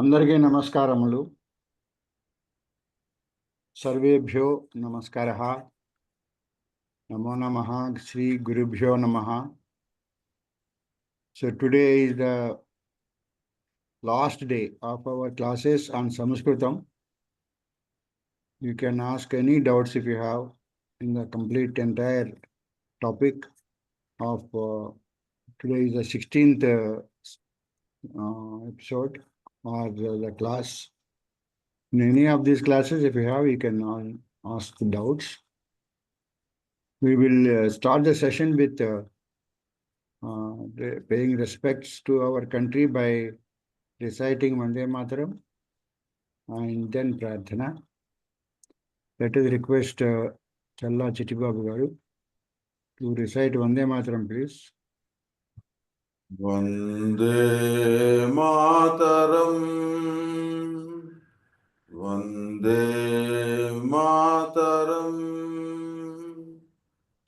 అందరికీ నమస్కారములు. సర్వేభ్యో నమస్కారః. నమో నమః. శ్రీ గురుభ్యో నమః. So today is the last day of our classes on Samskrutam. You can ask any doubts if you have in the complete entire topic of today is the 16th episode or the class. In any of these classes, if you have, you can ask the doubts. We will start the session with paying respects to our country by reciting Vande Mataram and then Prarthana. Let us request Challa Chittibabu Garu to recite Vande Mataram, please. Vande Mataram, Vande Mataram,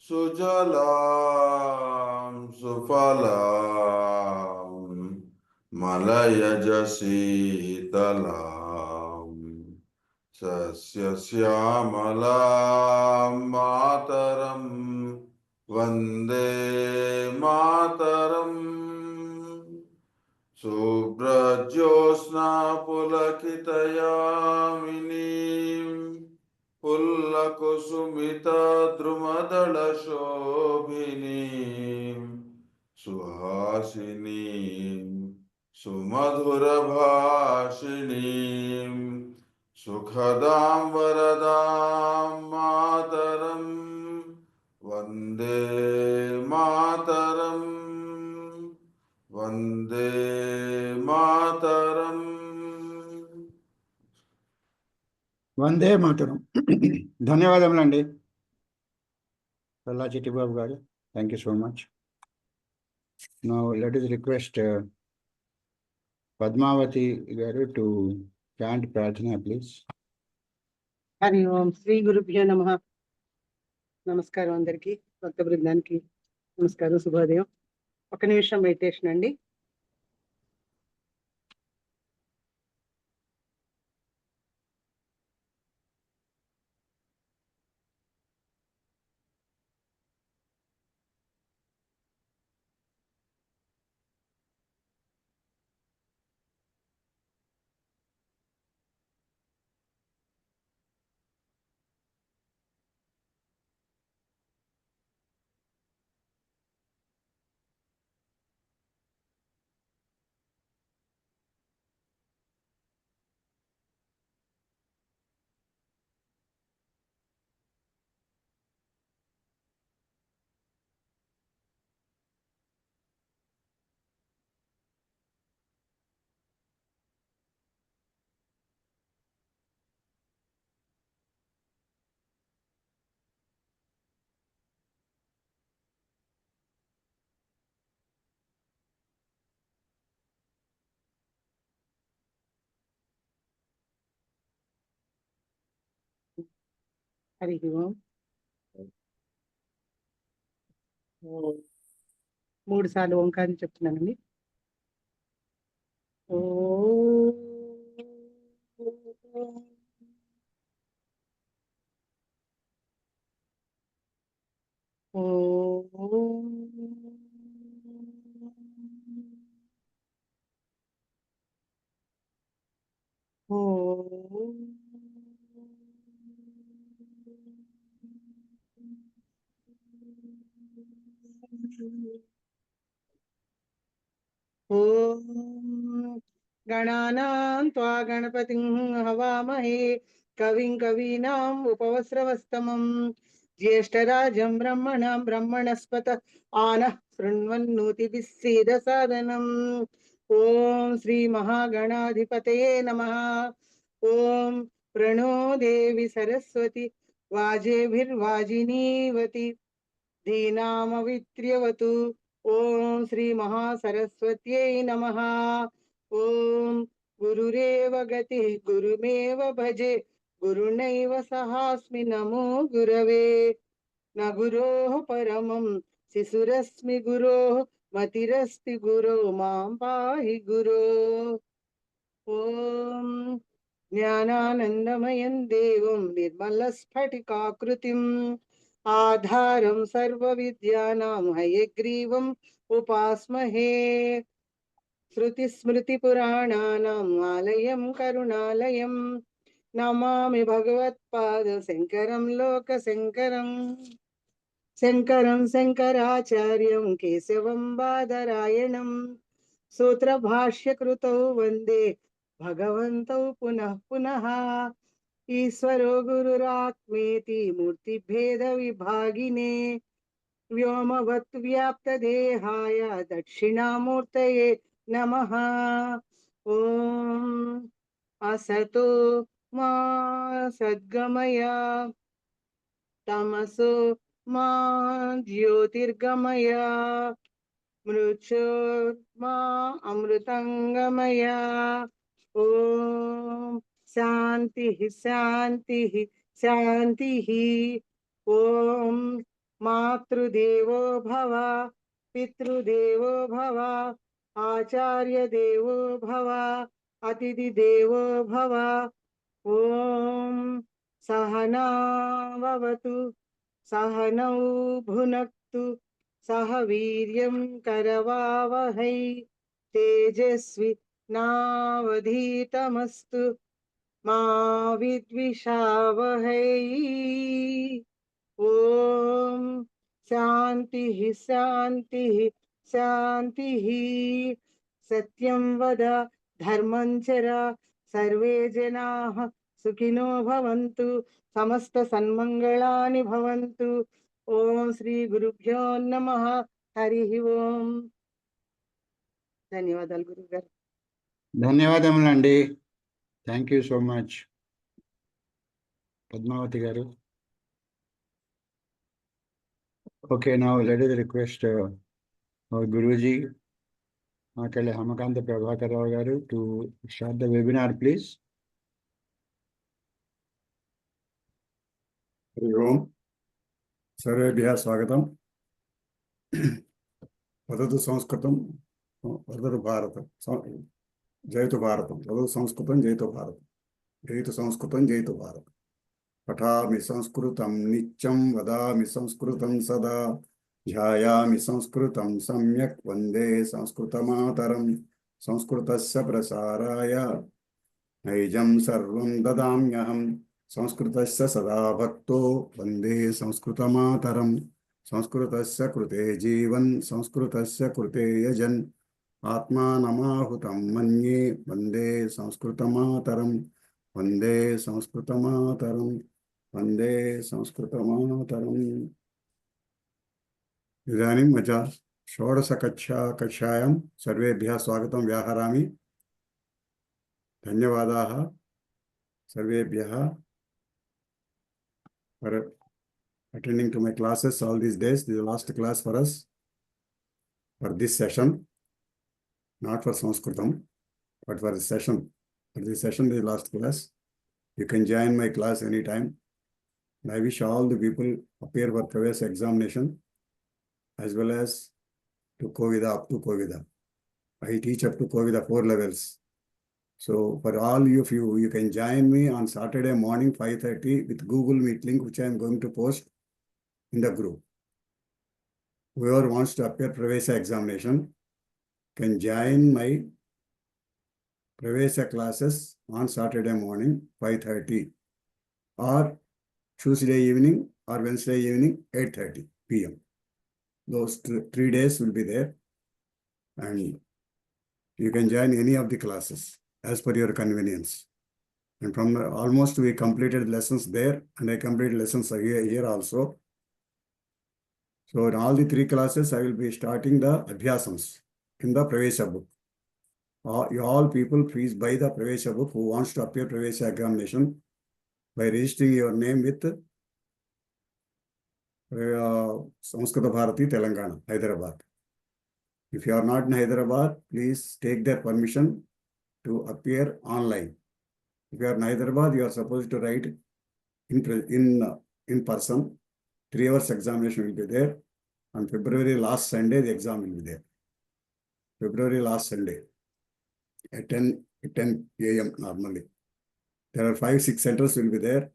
Sujalam Sufalam, Malayaj Sitalam, Sasya Syamalam Mataram, Vande Mataram. Subrajyosna pulakitayaminim pullakusumita drumadala shobhinim suhasinim sumadhura bhashinim sukhadam varadam mataram Vande Mataram Vande Mataram. Vande Mataram. ధన్యవాదములండి చల్లా చిట్టిబాబు గారు. Thank you so much. Now let us request Padmavati Garu to chant Prarthana, please. Hari ఓం శ్రీ గురుభ్యో నమః. నమస్కారం అందరికి, భక్త బృందానికి నమస్కారం, శుభోదయం. ఒక నిమిషం మెడిటేషన్ అండి. హరి ఓం. 3 సార్లు ఓంకారం చెప్తున్నానండి. ఓ గణానాం త్వా గణపతిం హవామహే కవిం కవీనాం ఉపవస్రవస్తమం జ్యేష్ఠరాజం బ్రహ్మణాం బ్రహ్మణస్పత ఆనః శృణ్వన్నోతిభిः సేదసాదనం. ఓం శ్రీ మహాగణాధిపతయే నమః. ఓం ప్రణో దేవి సరస్వతి వాజేభిర్వాజినీవతి ధీనామవిత్ర్యవతు. ఓం శ్రీ మహాసరస్వత్యై నమః. ఓం గురురేవ గతి గురుమేవ భజే గురునైవ సహాస్మి నమో గురవే. న గురోః పరమం శిశురస్మి గురోః మతిరస్తి గురో మాం పాహి గురో. ఓం జ్ఞానానందమయం దేవం నిర్మలస్ఫటికాకృతిం ఆధారం సర్వవిద్యానాం హయగ్రీవం ఉపాస్మహే శృతిస్మృతిపురాణానాం ఆలయం కరుణాలయం నమామి భగవత్పాద శంకరం లోకశంకరం శంకరం శంకరాచార్యం కేశవం బాదరాయణం సూత్రభాష్యకృతౌ వందే భగవంతౌ పునః పునః ఈశ్వరో గురురాత్మేతి మూర్తిభేద విభాగినే వ్యోమవత్ వ్యాప్తదేహాయ దక్షిణామూర్తయే నమః ఓం అసతో మా సద్గమయ తమసో మా జ్యోతిర్గమయ మృత్యోర్మా అమృతంగమయ ఓం శాంతి శాంతి శాంతి ఓం మాతృదేవో భవ పితృదేవో భవ ఆచార్య దేవో భవ అతిథి దేవో భవ ఓం సహనావతు సహనౌ భునక్తు సహ వీర్యం కరవావహై తేజస్వి నావధీతమస్తు మా విద్విషావహై ఓం శాంతి శాంతి శాంతి సత్యం వద ధర్మం చర సర్వే జనాః సుఖినో భవంతు సమస్త సన్మంగళాని భవంతు ఓం శ్రీ గురుభ్యో నమః హరి ఓం ధన్యవాదాలు గురువు గారు ధన్యవాదములండి. Thank you so much Padmavathi గారు. Okay, now let us request our Guruji, Akale Hamakanta Prabhakar Rao garu, to start the webinar, please. Hari Om सर्वेभ्यः स्वागतम् वदतु संस्कृतं वदतु भारतं जयतु भारतं वदतु संस्कृतं जयतु भारतं जयतु संस्कृतं जयतु भारतं पठामि संस्कृतं नित्यं वदामि संस्कृतं सदा ध्यायामि संस्कृतं सम्यक् वन्दे संस्कृतमातरं संस्कृतस्य प्रसाराय नैजं सर्वं ददाम्यहम् संस्कृतस्य सदा भक्तो वन्दे संस्कृतमातरं संस्कृतस्य कृते जीवन् संस्कृतस्य कृते यजन् आत्मानमाहुतं मन्ये वन्दे संस्कृतमातरं वन्दे संस्कृतमातरं वन्दे संस्कृतमातरम्। इदानीं मया षोडशकक्षायां सर्वेभ्यः स्वागतं व्याहरामि। धन्यवादाः सर्वेभ्यः for attending to my classes all these days. This is the last class for us for this session, not for Samskrutam, but for this session. For this session, this is the last class. You can join my class anytime. And I wish all the people appear for Pravesa examination as well as to Kovida, up to Kovida. I teach up to Kovida 4 levels. So for all of you, you can join me on Saturday morning 5:30 with Google Meet link, which I am going to post in the group. Whoever wants to appear Pravesa examination can join my Pravesa classes on Saturday morning 5:30 or Tuesday evening or Wednesday evening 8:30 p.m. Those 3 days will be there, and you can join any of the classes as per your convenience. And from almost we completed lessons there, and I completed lessons here also. So in all the 3 classes, I will be starting the Abhyasams in the Pravesha book. You all people please buy the Pravesha book who wants to appear Pravesha examination by registering your name with Samskruta Bharati, Telangana, Hyderabad. If you are not in Hyderabad, please take their permission to appear online. If you are in Hyderabad, you are supposed to write in person. 3 hours examination will be there. On February last Sunday, the exam will be there. February last Sunday. at 10 a.m. normally. There are 5-6 centers will be there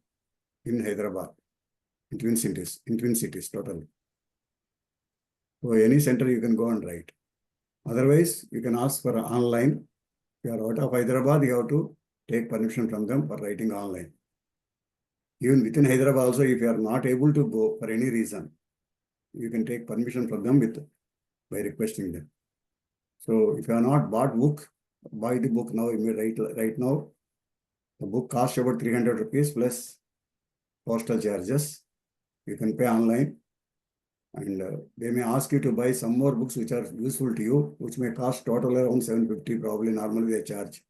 in Hyderabad, in twin cities totally. So any center you can go and write. Otherwise, you can ask for online. If you are out of Hyderabad, you have to take permission from them for writing online. Even within Hyderabad also, if you are not able to go for any reason, you can take permission from them by requesting them. So if you are not bought book, buy the book now. Right now, the book costs about 300 rupees plus postal charges. You can pay online, and they may ask you to buy some more books which are useful to you, which may cost total around 750 probably. Normally they charge,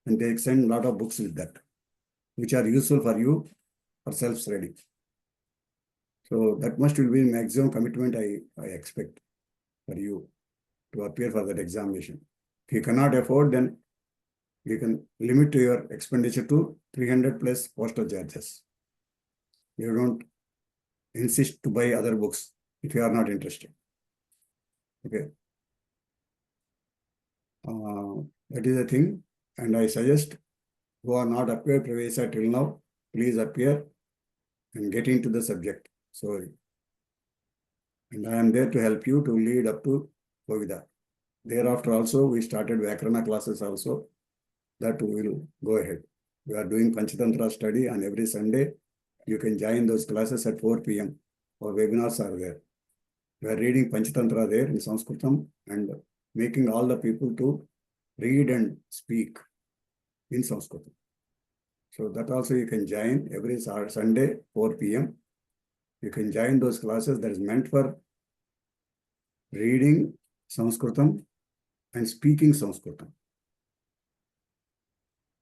and they send a lot of books with that, which are useful for you for self-study. So that must will be maximum commitment I expect for you to appear for that examination. If you cannot afford, then you can limit your expenditure to 300 plus postal charges. You don't insist to buy other books if you are not interested. Okay. That is the thing. And I suggest who are not appeared Pravesa till now, please appear and get into the subject. Sorry. And I am there to help you to lead up to Veda. Thereafter also, we started Vyakarana classes also. That we will go ahead. We are doing Panchatantra study on every Sunday. You can join those classes at 4 p.m. Our webinars are there. We are reading Panchatantra there in Samskrutam and making all the people to read and speak in Samskrutam. So that also you can join every Sunday, 4 p.m. You can join those classes that is meant for reading Samskrutam and speaking Samskrutam.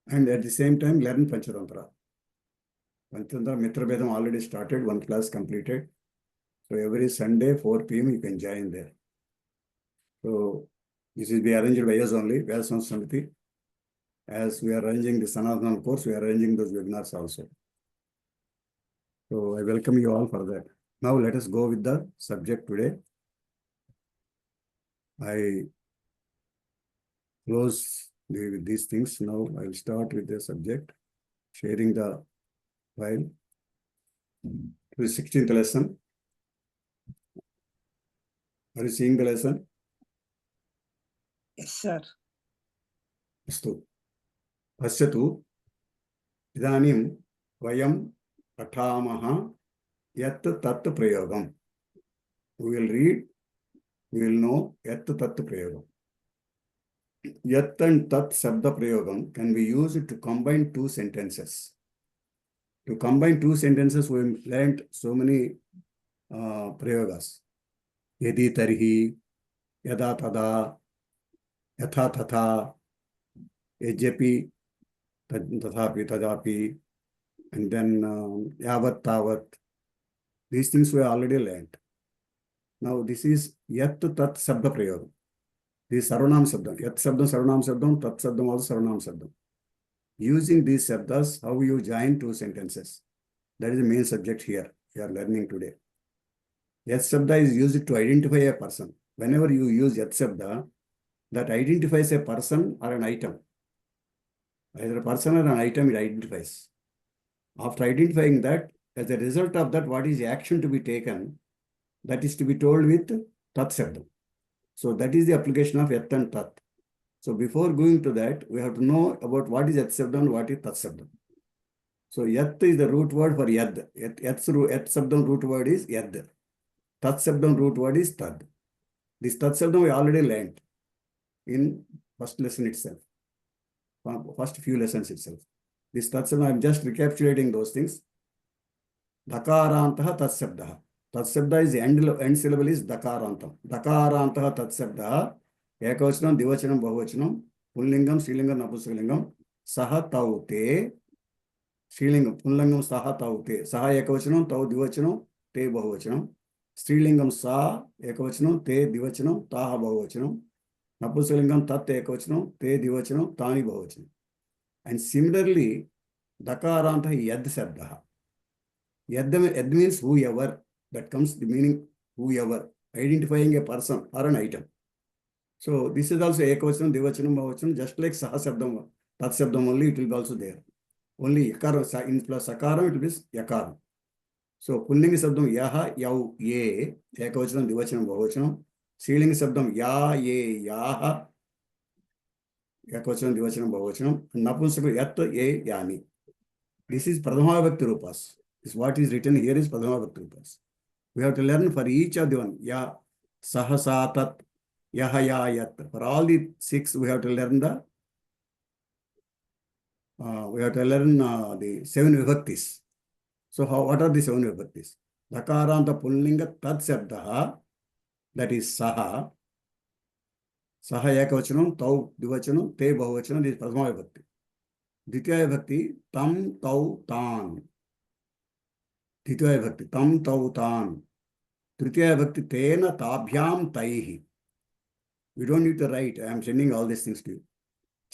And at the same time, learn Panchatantra. Panchatantra Mitra Vedam already started, one class completed. So every Sunday, 4 p.m. you can join there. So this is be arranged by us only, Veda Samskruti Samiti. As we are arranging the Sanatana course, we are arranging those webinars also. So I welcome you all for that. Now let us go with the subject today. I close with these things. Now I will start with the subject, sharing the file. To the 16th lesson. Are you seeing the lesson? Yes, sir. Astu. Pasyatu. Idanim vayam pathamaha yat tat prayogam. We will read, we will know yat tat prayogam. Yat and tat sabda prayogam can be used to combine two sentences. To combine two sentences, we learned so many prayogas. Yadi tarhi, yada tada, yatha tatha, yajapi, tathapi, tadapi, and then yavat tavat. These things we already learned. Now this is yat tat sabda prayogam. This is sarvanam sabdam. Yat sabdam sarvanam sabdam, tat sabdam also sarvanam sabdam. Using these sabdas, how you join two sentences. That is the main subject here we are learning today. Yat sabda is used to identify a person. Whenever you use yat sabda, that identifies a person or an item. Either a person or an item it identifies. After identifying that, as a result of that, what is the action to be taken, that is to be told with tat sabda. So that is the application of yat and tat. So before going to that, we have to know about what is yat sabda and what is tat sabda. So yat is the root word for yad. Yat sabdam root word is yad. Tat sabdam root word is tad. This tat sabdam we already learned in first lesson itself. First few lessons itself. This tat sabdam, I am just recapitulating those things. Dakarantaha tat sabdaha. Tat sabda is the end syllable is dakarantam. Dakarantaha tat sabdaha. Ekavachanam, divachanam, bahuvachanam, pullingam, strilingam, napunskalingam, saha taute, strilingam, pullingam, saha taute, saha ekavachanam, tau divachanam, te bahuvachanam, strilingam sa ekavachanam, te divachanam, taha bahuvachanam, napunskalingam tat ekavachanam, te divachanam, tani bahuvachanam. And similarly, dakaranta yad sabdaha. Yad means whoever. That comes the meaning whoever, identifying a person or an item. So this is also ekavachanam, divachanam, bahuvachanam, just like saha sabdam, tat sabdam only, it will be also there. Only yakara, in plus sakaram, it will be yakaram. So pullinga sabdam yaha, yau, ye, ekavachanam, divachanam, bahuvachanam. Strilinga sabdam ya, ye, yaha, ekavachanam, divachanam, bahuvachanam. Napunsaka yat, ye, yani. This is Pradhama Vibhakti Rupas. This what is written here is Pradhama Vibhakti Rupas. We have to learn for each of the one. Ya, saha, tat, yaha, ya, yat. For all the 6, we have to learn the the 7 vibhaktis. So what are the 7 vibhaktis? Dakaranta pullinga tat sabdaha, that is saha. Saha ekavachanam, tau divachanam, te bahuvachanam, this is Pradhama Vibhakti. Ditya vibhakti, tam, tau, tan. Ditya vibhakti, tam, tau, tan. Tritiya vibhakti, tena, tabhyam, taihi. We don't need to write. I am sending all these things to you.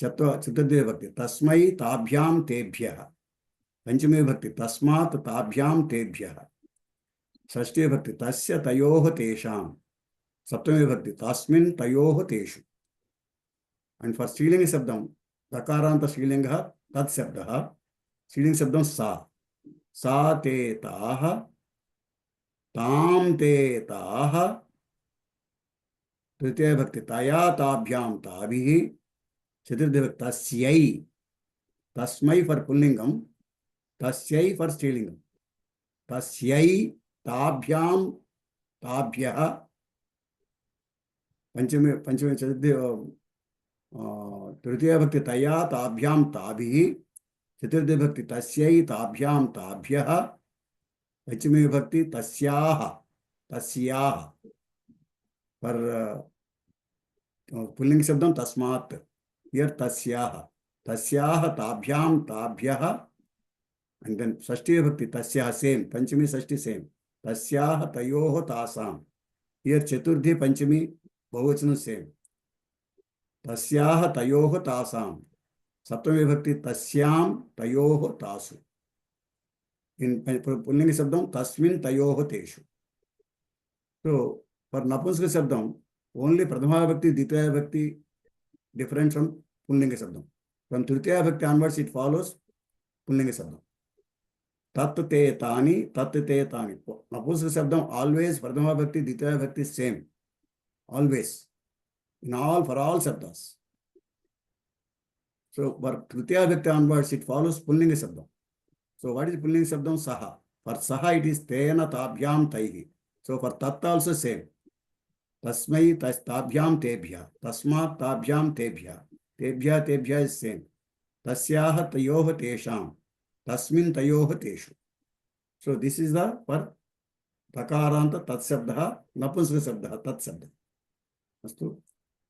Chaturthya vibhakti, tasmai, tabhyam, tebhyah. Panchami vibhakti, tasmat, tabhyam, tebhyah. Shashti vibhakti, tasya, tayoh, tesham. Saptami vibhakti, tasmin, tayoh, teshu. And for Strilinga sabdam, dakaranta Strilinga, tat sabdaha. Strilinga sabdam sa. Sa te taha. Tam te taha. Tritiya vibhakti, taya, tabhyam, tabihi. Chaturthya vibhakti, tasyai. Tasmai for Pullingam. Tasyai for Strilingam. Tasyai, tabhyam, tabhyah. Panchami, Chaturthya, Tritiya Bhakti, taya, tabhyam, tabihi. Chaturthya Bhakti, tasyai, tabhyam, tabhyah. Panchami Bhakti, tasyaha, tasyaha. For Pulling Sabdam, tasmat. Here, tasyaha. Tasyaha, tabhyam, tabhyah. And then Shashti Bhakti, tasyaha, same. Panchami, Shashti, same. Tasyaha, tayoho, tasam. Here, Chaturthi, Panchami, bahuvachanam, same. Tasyaha, tayoho, tasam. Saptami Bhakti, tasyam, tayoho, tasu. In Pullinga Sabdam, tasmin, tayoho, teshu. So, for Napunsaka Sabdam, only Pradhama Bhakti, Ditya Bhakti, different from Pullinga Sabdam. From Tritiya Bhakti onwards, it follows Pullinga Sabdam. Tat te tani, tat te tani. Napunsaka Sabdam, always Pradhama Bhakti, Ditya Bhakti, same. Always. In all, for all Sabdas. So, for Tritiya Bhakti onwards, it follows Pullinga Sabdam. So, what is Pullinga Sabdam? Saha. For Saha, it is Tena Tabhyam Taihi. So, for Tat also same. Tasmai Tabhyam Tebhya. Tasmat Tabhyam Tebhya. Tebhya Tebhya is same. Tasyaha Tayoha Tesham. Tasmin Tayoha Teshu. So, this is the for Takaranta Tat Sabdaha, Napunsaka Sabdaha, Tat Sabda.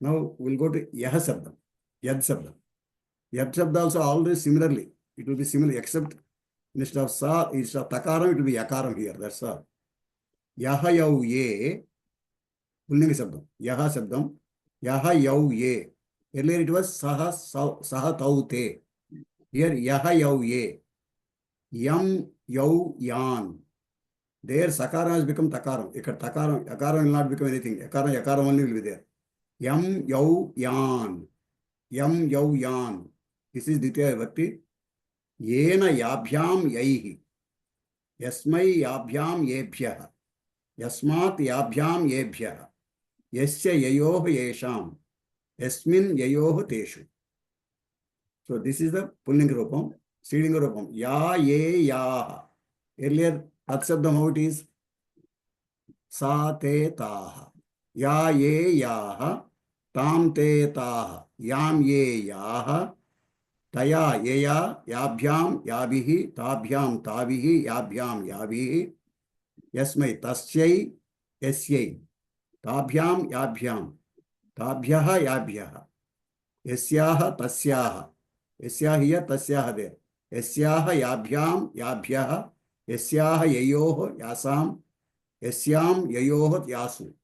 Now, we'll go to Yaha Sabdam. Yad Sabdam. Yad Sabda also always similarly. It will be similar, except instead of sa, instead of takaram, it will be yakaram here. That's all. Yaha yau ye. Pullinga sabdam. Yaha sabdam. Yaha yau ye. Earlier it was saha tau te. Here yaha yau ye. Yam yau yan. There sakaram has become takaram. Yakaram will not become anything. Yakaram only will be there. Yam yau yan. Yam yau yan. This is Ditya Vibhakti. Yena yabhyam yaihi. Yasmai yabhyam yebhyah. Yasmat yabhyam yebhyah. Yasya yayoh yesham. Yasmin yayoh teshu. So this is the Pullinga Rupam. Strilinga Rupam. Ya ye yaha. Earlier, Tat Sabdam, how it is? Sa te taha. Ya ye yaha. Tam te taha. Yam ye yaha. Taya yeya yabhyam yabihi tabhyam tabihi yabhyam yabihi yasmai tasyai yasyai tabhyam yabhyam tabhyaha yabhyaha yasyaha tasyaha yasyahiya tasyaha there yasyaha yabhyam yabhyaha yasyaha yayoh yasam yasyam yayoh yasu.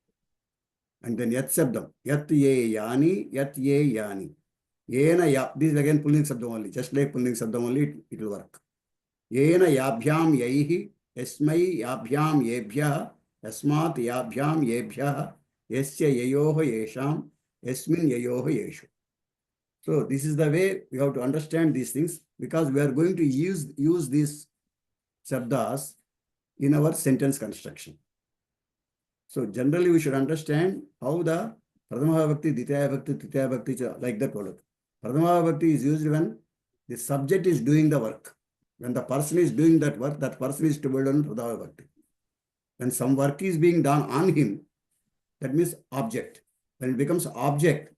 And then yat sabdam yat ye yani yat ye yani. Yena ya, this is again Pullinga Sabdam only, just like Pullinga Sabdam only, it will work. Yena yabhyam yaihi, yasmai yabhyam yebhyah, yasmat yabhyam yebhyah, yasya yayoh yesham, Yasmin yayoha yeshu. So this is the way we have to understand these things, because we are going to use these shabdas in our sentence construction. So generally we should understand how the Pradhama Bhakti, Ditya Bhakti, Tritya Bhakti, like that word. Pradhama Bhakti is used when the subject is doing the work. When the person is doing that work, that person is to be done Pradhama Bhakti. When some work is being done on him, that means object. When it becomes object,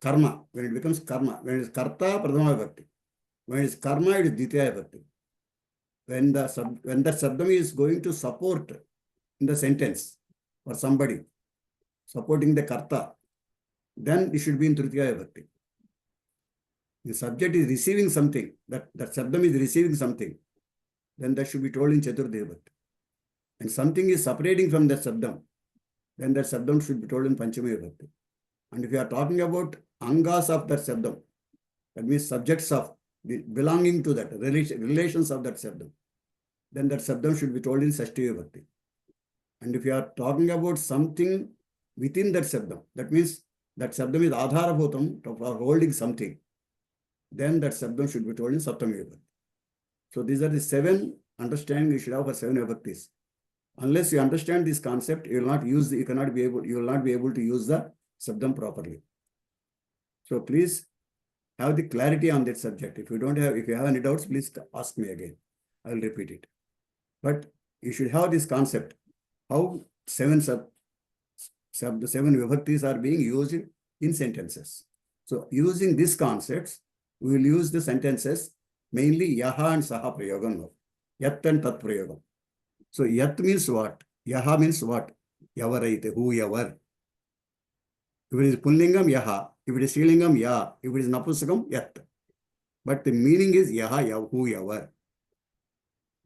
karma. When it becomes karma, when it is karta, Pradhama Bhakti. When it is karma, it is Ditya Bhakti. When that sabdam is going to support in the sentence for somebody, supporting the karta, then it should be in Tritiya Bhakti. The subject is receiving something, that sabdam is receiving something, then that should be told in Chaturdeya Bhakti. And something is separating from that sabdam, then that sabdam should be told in Panchami Bhakti. And if you are talking about angas of that sabdam, that means subjects of belonging to that, relations of that sabdam, then that sabdam should be told in Sashtiya Bhakti. And if you are talking about something within that sabdam, that means that sabdam is adharabhutam for holding something, then that sabdam should be told in Saptami Bhakti. So these are the 7 understanding you should have for 7 Vibhaktis. Unless you understand this concept, you will not be able to use the sabdam properly. So please have the clarity on that subject. If you have any doubts, please ask me again. I will repeat it. But you should have this concept, how 7 Vibhaktis are being used in sentences. So using these concepts, we will use the sentences mainly yaha and saha prayogam. Yat and tat prayogam. So yat means what? Yaha means what? Yavaraite, whoever. If it is pullingam, yaha. If it is strilingam, ya. If it is napusakam, yat. But the meaning is yaha, whoever.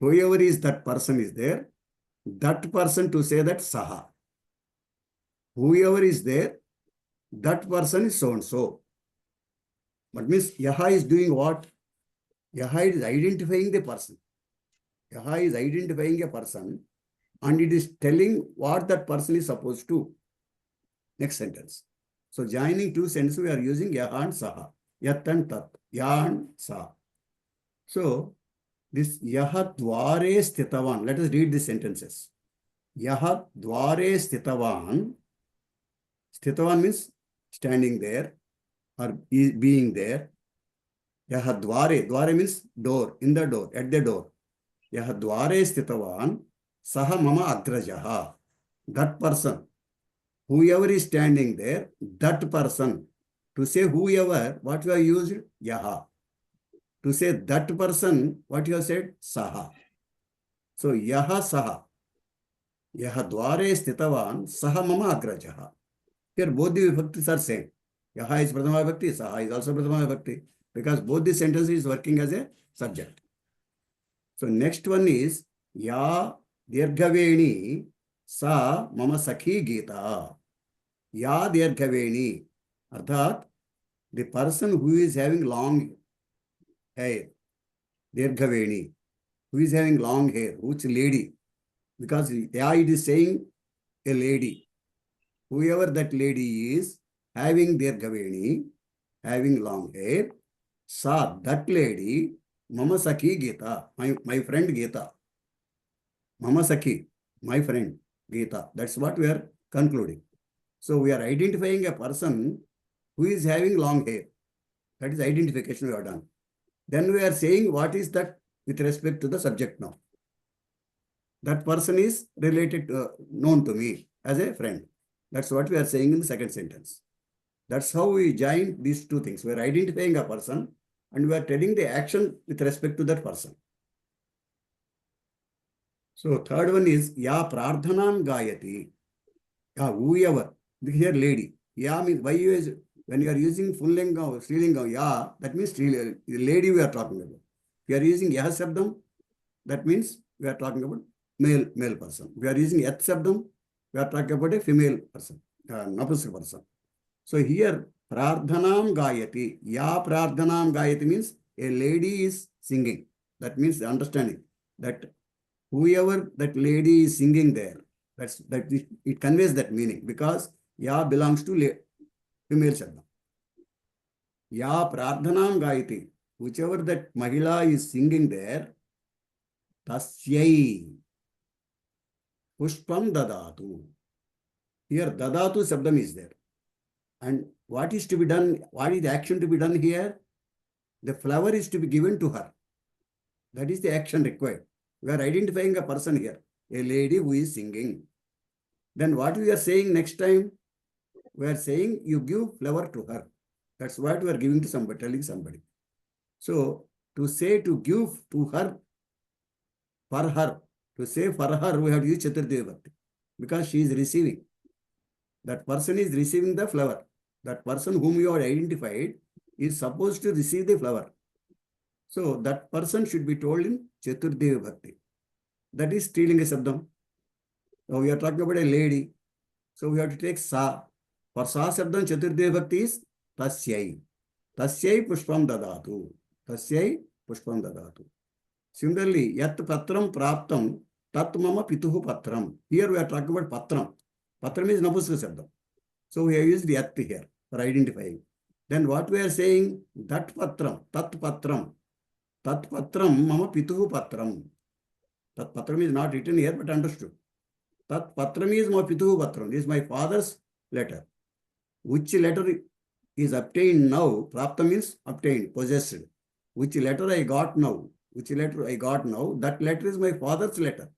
Whoever is that person is there, that person to say that saha. Whoever is there, that person is so and so. But means yaha is doing what? Yaha is identifying the person. Yaha is identifying a person and it is telling what that person is supposed to. Next sentence. So joining 2 sentences, we are using yaha and saha. Yat and tat. Ya and sa. So this yaha dware sthitavan. Let us read these sentences. Yaha dware sthitavan. Sthitavan means standing there or being there. Yaha dware. Dware means door. In the door. At the door. Yaha dware sthitavan. Saha mama agrajaha. That person. Whoever is standing there, that person. To say whoever, what you have used? Yaha. To say that person, what you have said? Saha. So yaha saha. Yaha dware sthitavan. Saha mama agrajaha. Here both the vibhaktis are same. Yaha is Pradhama Vibhakti, saha is also Pradhama Vibhakti. Because both the sentences is working as a subject. So next one is ya dirghaveni sa mama sakhi gita. Ya dirghaveni. Arthat, the person who is having long hair, dirghaveni, who is having long hair, which lady? Because ya it is saying a lady. Whoever that lady is having dirghaveni, having long hair, sa, that lady, mama sakhi Gita, my friend Gita. Mama sakhi, my friend Gita. That's what we are concluding. So we are identifying a person who is having long hair. That is identification we have done. Then we are saying what is that with respect to the subject now. That person is related, known to me as a friend. That's what we are saying in the second sentence. That's how we join these 2 things. We are identifying a person and we are telling the action with respect to that person. So third one is ya prardhanam gayati. Ya whoever. Here lady. Ya means why you is when you are using pullingam or strilingam, ya, that means lady we are talking about. We are using yaha sabdam, that means we are talking about male person. We are using yat sabdam, we are talking about a female person, napusaka person. So here prardhanam gayati. Ya prardhanam gayati means a lady is singing. That means the understanding that whoever that lady is singing there, it conveys that meaning because ya belongs to female Shabdam. Ya Pradhanam Gayati, whichever that Mahila is singing there, Tasyai Pushpam Dadatu. Here Dadatu Shabdam is there. And what is to be done? What is the action to be done here? The flower is to be given to her. That is the action required. We are identifying a person here, a lady who is singing. Then what we are saying next time? We are saying you give flower to her. That's what we are giving to somebody, telling somebody. So to say to give to her, for her, to say for her, we have to use Chaturthi Vibhakti because she is receiving. That person is receiving the flower. That person whom you have identified is supposed to receive the flower. So that person should be told in Chaturthi Vibhakti. That is Strilinga Shabdam. Now we are talking about a lady. So we have to take Sa. For Sa Shabdam, Chaturthi Vibhakti is Tasyai. Tasyai Pushpam Dadatu. Tasyai Pushpam Dadatu. Similarly, Yat Patram Praptam Tat Mama Pituhu Patram. Here we are talking about Patram. Patram is Napuska Shabdam. So we have used Yat here for identifying. Then what we are saying? That Patram, Tat Patram. Tat Patram Mama Pituhu Patram. Tat Patram is not written here but understood. Tat Patram is Mama Pituhu Patram. This is my father's letter. Which letter is obtained now? Prapta means obtained, possessed. Which letter I got now? Which letter I got now? That letter is my father's letter.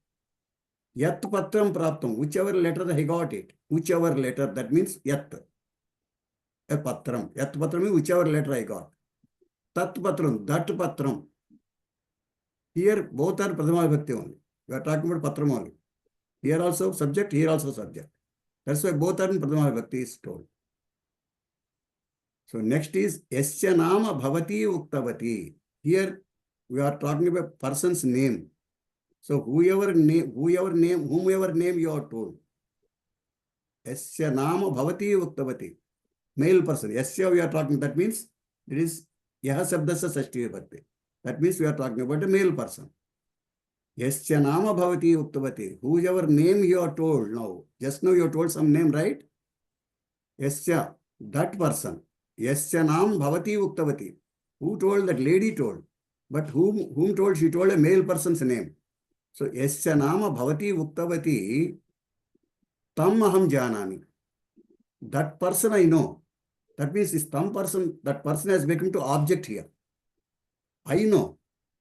Yat Patram Praptam. Whichever letter I got it. Whichever letter, that means Yat. A Patram. Yat Patram means whichever letter I got. Tat Patram. That Patram. Here both are Pradhama Vibhakti only. We are talking about Patram only. Here also subject, here also subject. That's why both are in Pradhama Vibhakti is told. So next is Yasya Nama Bhavati Uktavati. Here we are talking about person's name. So whoever name you are told. Yasya Nama Bhavati Uktavati. Male person. Yasya we are talking, that means it is Yaha Sabdasa Sashti Vibhakti. That means we are talking about a male person. Yasya Nama Bhavati Uktavati. Whoever name you are told now. Just now you are told some name, right? Yasya, that person. Yasya Nam Bhavati Uktavati. Who told? That lady told. But whom told? She told a male person's name. So Yasya Nama Bhavati Uktavati Tam Aham Janami. That person I know. That means this tam person, that person has become to object here. I know.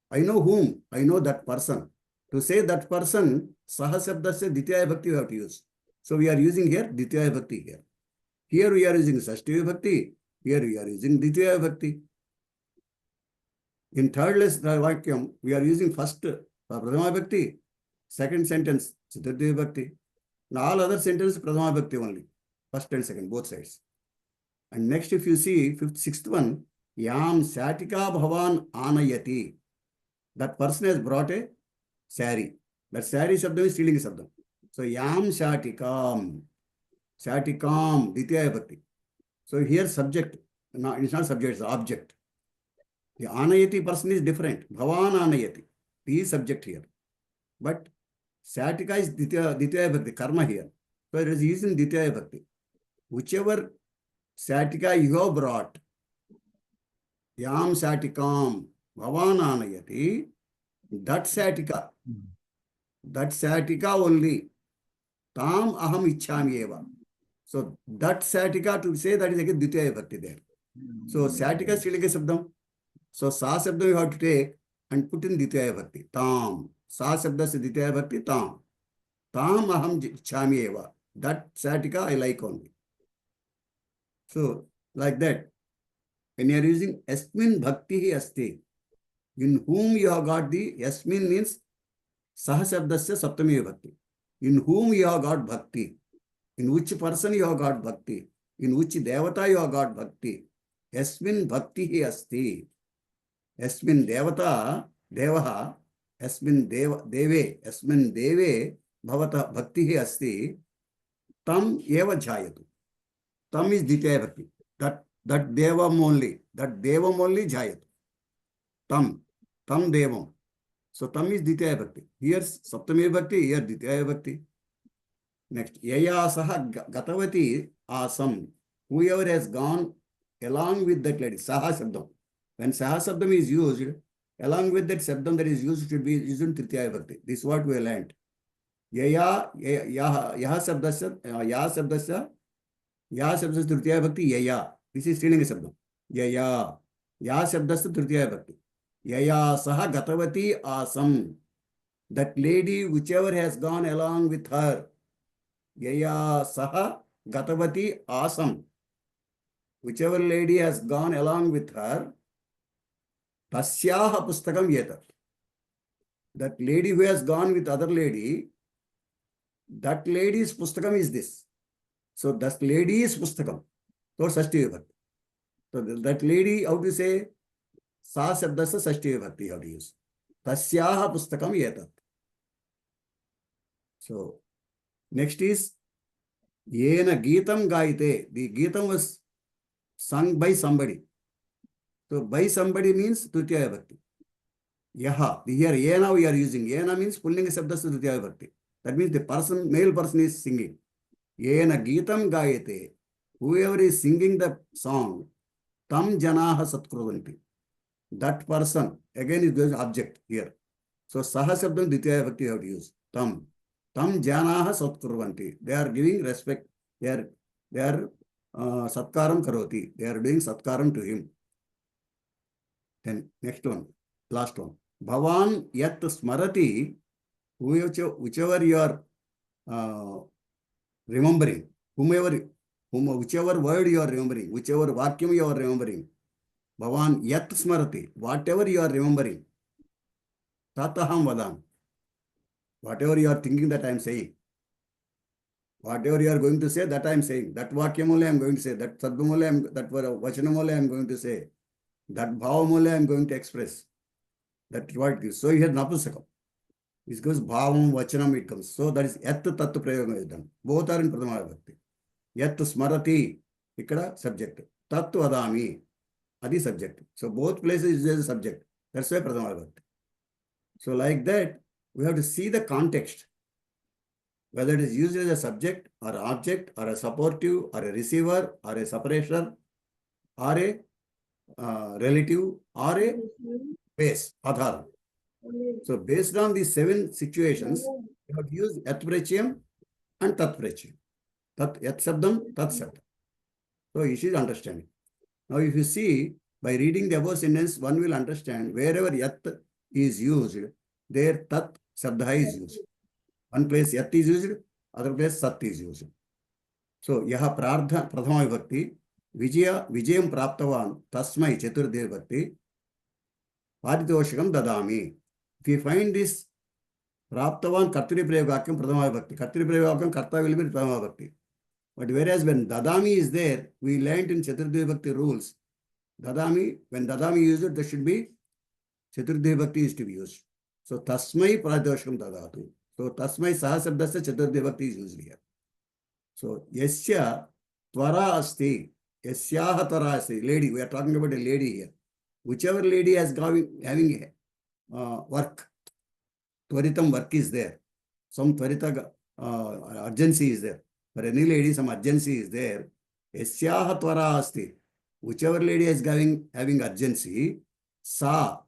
I know whom? I know that person. To say that person, Saha Sabdasya Ditya Bhakti we have to use. So we are using here Ditya Bhakti here. Here we are using Sashti Bhakti. Here we are using Ditya Bhakti. In third less Vakyam, we are using first Pradhama Bhakti, second sentence Chaturthi Bhakti. And all other sentences Pradhama Bhakti only. First and second, both sides. And next, if you see, fifth, sixth one, Yam Satika Bhavan Anayati. That person has brought a sari. That sari Shabdam is stealing a Shabdam. So Yam Satikam. Satikam, Ditya Bhakti. So here subject. No, it's not subject, it's object. The Anayati person is different. Bhavan Anayati. He is subject here. But Satika is Ditya Bhakti, karma here. So it is using Ditya Bhakti. Whichever Satika you have brought, Yam Satikam, Bhavan Anayati, that Satika only, Tam Aham Ichchami Eva. So that Satika, to say that is again Ditya Bhakti there. So Satika is still a Sabdam. So Sa Sabdam you have to take and put in Ditya Bhakti. Tam. Sa Sabda se Ditya Bhakti, Tam. Tam Aham Ichchami Eva. That Satika I like only. So, like that, when you are using Yasmin Bhakti Asti, in whom you have got the Yasmin means Sahasabdasya Saptami Bhakti. In whom you have got Bhakti, in which person you have got Bhakti, in which Devata you have got Bhakti. Yasmin Bhakti Asti. Yasmin Devata, Devaha, Yasmin Deve, Yasmin Deve, Bhavata Bhakti Asti, Tam Eva Jayatu. Tam is Ditya Bhakti. That Devam only. That Devam only Jayat. Tam Devam. So Tam is Ditya Bhakti. Here Saptami Bhakti, here Ditya Bhakti. Next, Yaya Saha Gatavati Asam. whoever has gone along with that lady, Saha Sabdam. When Saha Sabdam is used, along with that Sabdam that is used should be used in Tritiya Vibhakti. This is what we learned. Yaya, Yaha Sabdasya, Yaha Sabdasya, Yaha Sabdasya Tritiya Vibhakti, Yaya. This is Srilinga Sabdam. Yaya, Yaha Sabdasya Tritiya Vibhakti. Yaya Saha Gatavati Asam. That lady, whichever has gone along with her, Yaya Saha Gatavati Asam. Whichever lady has gone along with her, Tasyaha Pustakam Yetat. That lady who has gone with other lady, that lady's Pustakam is this. So that lady is Pustakam. So Sashti Vibhakti. So that lady, how to say? Sa Sabdasa Sashti Vibhakti, how to use? Tasyaha Pustakam Yetat. So next is Yena Geetam Gaite. The Geetam was sung by somebody. So by somebody means Tritiya Vibhakti. Yaha. Here Yena we are using. Yena means Pullinga Sabdasa Tritiya Vibhakti. That means the person, male person is singing. Yena Geetam Gaite. Whoever is singing the song, Tam Janaha Satkurvanti. That person, again is going object here. So Saha Sabdam Tritiya Vibhakti you have to use. Tam Janaha Satkurvanti. They are giving respect. They are Satkaram Karoti. They are doing Satkaram to him. Then next one, last one. Bhavan Yat Smarati, whichever you are remembering, whichever word you are remembering, whichever vakyam you are remembering, Bhavan Yat Smarati, whatever you are remembering, Tataham Vadam, whatever you are thinking that I am saying, whatever you are going to say, that I am saying, that vakyam only I am going to say, that sadham only that vachanam only I am going to say, that bhavam only I am going to express. That is what it is. So here Napusakam. This goes bhavam, vachanam, it comes. So that is yat tattu prayogam is done. Both are in Pradama Vibhakti. Yat smarati, ikkada subject. Tattu adami, adi subject. So both places is a subject. That's why Pradama Vibhakti. So like that, we have to see the context. Whether it is used as a subject or object or a supportive or a receiver or a separator or a relative or a base, adhar. So based on these 7 situations, you have to use yat prachayam and tat prachayam. Tat yat sabdam, tat sabdam. So you should understand. Now if you see, by reading the above sentence, one will understand wherever yat is used, there tat sabda is used. One place yat is used, other place sat is used. So yaha prathama vibhakti, vijayam praptavan, tasmai chaturde vibhakti, Paditoshikam dadami. If you find this Praptavan Karturi Prayogakam Pradama Vibhakti. Karturi Prayogakam Karta will be Pradama Vibhakti. But whereas when Dadami is there, we learned in Chaturthi Vibhakti rules. Dadami, when Dadami used it, there should be Chaturthi Vibhakti is to be used. So Tasmai Pradyoshkam Dadatu. So Tasmai Sahasabdasya Chaturthi Vibhakti is used here. So Yasya Tvara Asti. Yasyaha Tvara Asti. Lady, we are talking about a lady here. Whichever lady has having work, Tvaritam work is there. Some Tvarita urgency is there. For any lady, some urgency is there. Yasyaha Tvara Asti. Whichever lady is having urgency, Sa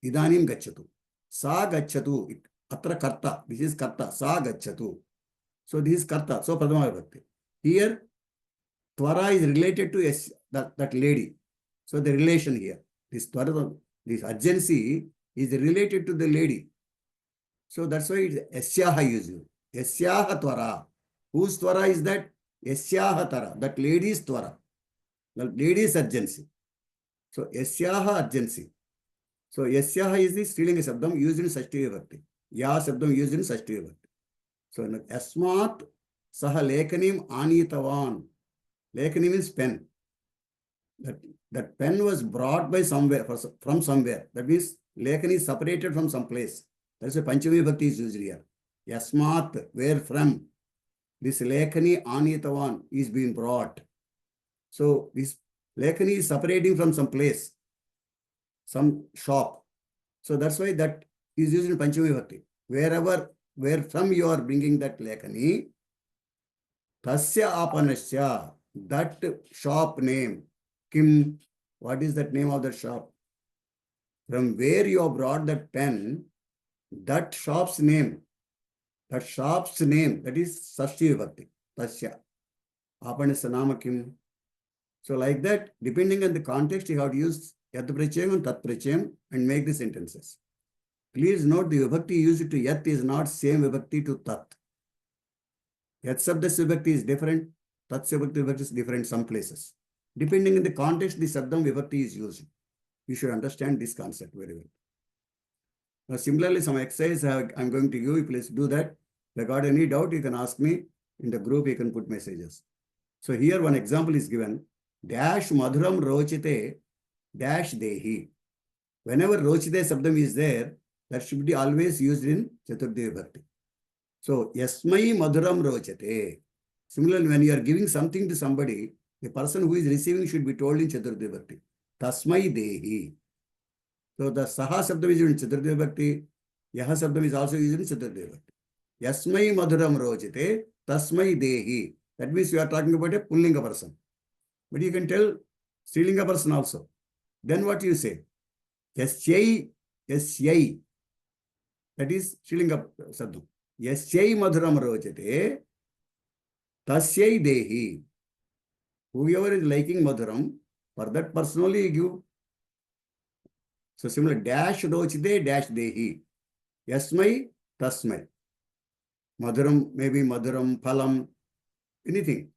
Idanim Gachatu. Sa Gachatu. Atra Karta. This is Karta. Sa Gachatu. So this is Karta. So Pradama Vibhakti. Here, Tvara is related to that lady. So the relation here. This urgency is related to the lady. So that's why it's Yasyaha used. Yasyaha Tvara. Whose Tvara is that? Yasyaha Tvara. That lady's Tvara. The lady's urgency. So Yasyaha urgency. So Yasyaha is the Srilinga Sabdam used in Sashti Vibhakti. Ya Sabdam used in Sashti Vibhakti. So Asmat Saha Lekanim Anitavan. Lekani means pen. That pen was brought by somewhere, from somewhere. That means Lekani is separated from some place. That's why Panchami Bhakti is used here. Yasmat, where from? This Lekani Anitavan is being brought. So this Lekani is separating from some place, some shop. So that's why that is used in Panchami Bhakti. Where from you are bringing that Lekani, Tasya Apanasya. that shop name, Kim, what is that name of the shop? From where you have brought that pen, that shop's name, that is Sashti Vibhakti, Tasya. Apanasya Nama Kim. So like that, depending on the context, you have to use Yat Prachayam and Tat Prachayam and make the sentences. Please note the Vibhakti used to Yat is not same Vibhakti to Tat. Yat Sabdas Vibhakti is different, Tat Vibhakti is different some places. Depending on the context, the Sabdam Vibhakti is used. You should understand this concept very well. Now, similarly, some exercise I'm going to give you. Please do that. If you got any doubt, you can ask me. In the group, you can put messages. So here one example is given. Dash madhuram rochite dash dehi. Whenever rochite sabdam is there, that should be always used in Chaturthi Vibhakti. So, yasmai madhuram rochate. Similarly, when you are giving something to somebody, the person who is receiving should be told in Chaturthi Vibhakti. Tasmai dehi. So the Saha Sabdam is in Chaturthi Vibhakti. Yaha Sabdam is also used in Chaturthi Vibhakti. Yasmai madhuram rochate tasmai dehi. That means you are talking about a Pullinga person. But you can tell Strilinga person also. Then what you say? Yasyai, yasyai. That is Strilinga Sabdam. Yasyai madhuram rochate tasyai dehi. Whoever is liking madhuram, for that person only you give. So similar, dash rochite dash dehi. Yasmai tasmai. Madhuram, maybe madhuram, phalam, anything.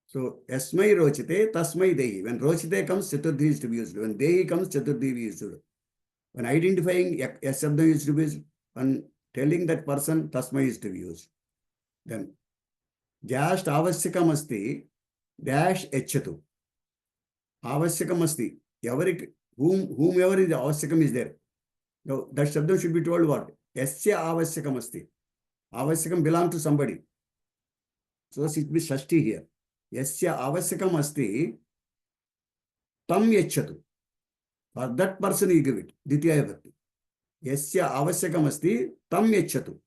So yasmai rochite tasmai dehi. When rochite comes, Chaturthi is to be used. When dehi comes, Chaturthi is used. When identifying yes sabda is to be used. When telling that person, tasmai is to be used. Then just avasyakam asti dash echatu. Avasyakam asti. Whomever is avasyakam is there. Now, that shabdam should be told what? Yasya avasyakam asti. Avasyakam belongs to somebody. So it will be Shashti here. Yasya avasyakam asti tam yachatu. For that person you give it. Ditya Vibhakti. Yasya avasyakam asti tam yachatu.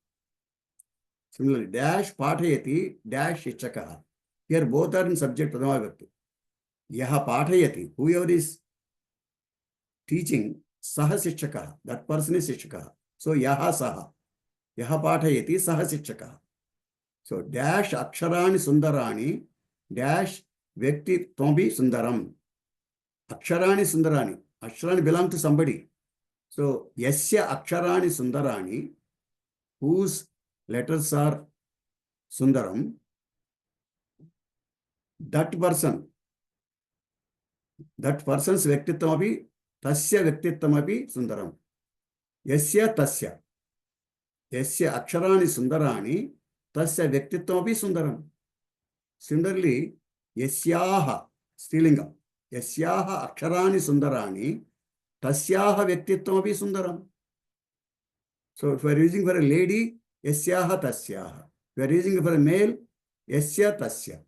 Similarly, dash pathayati dash yachakaha. Here both are in subject Pradama Vibhakti. Yaha pathayati. Whoever is teaching, saha shikshaká. That person is shikshaká. So yaha saha. Yaha pathayati saha shikshaká. So dash aksharani sundarani dash vyakti tombi sundaram. Aksharani sundarani. Aksharani belong to somebody. So yasya aksharani sundarani, whose letters are sundaram, that person's vyaktittvam api tasya vyaktittvam api sundaram. Yasya tasya. Yasya aksharani sundarani tasya vyaktittvam api sundaram. Similarly, yasyaha Strilinga. Yasyaha aksharani sundarani tasyaha vyaktittvam api sundaram. So if we are using for a lady, yasyaha tasyaha. If we are using for a male, yasya tasya.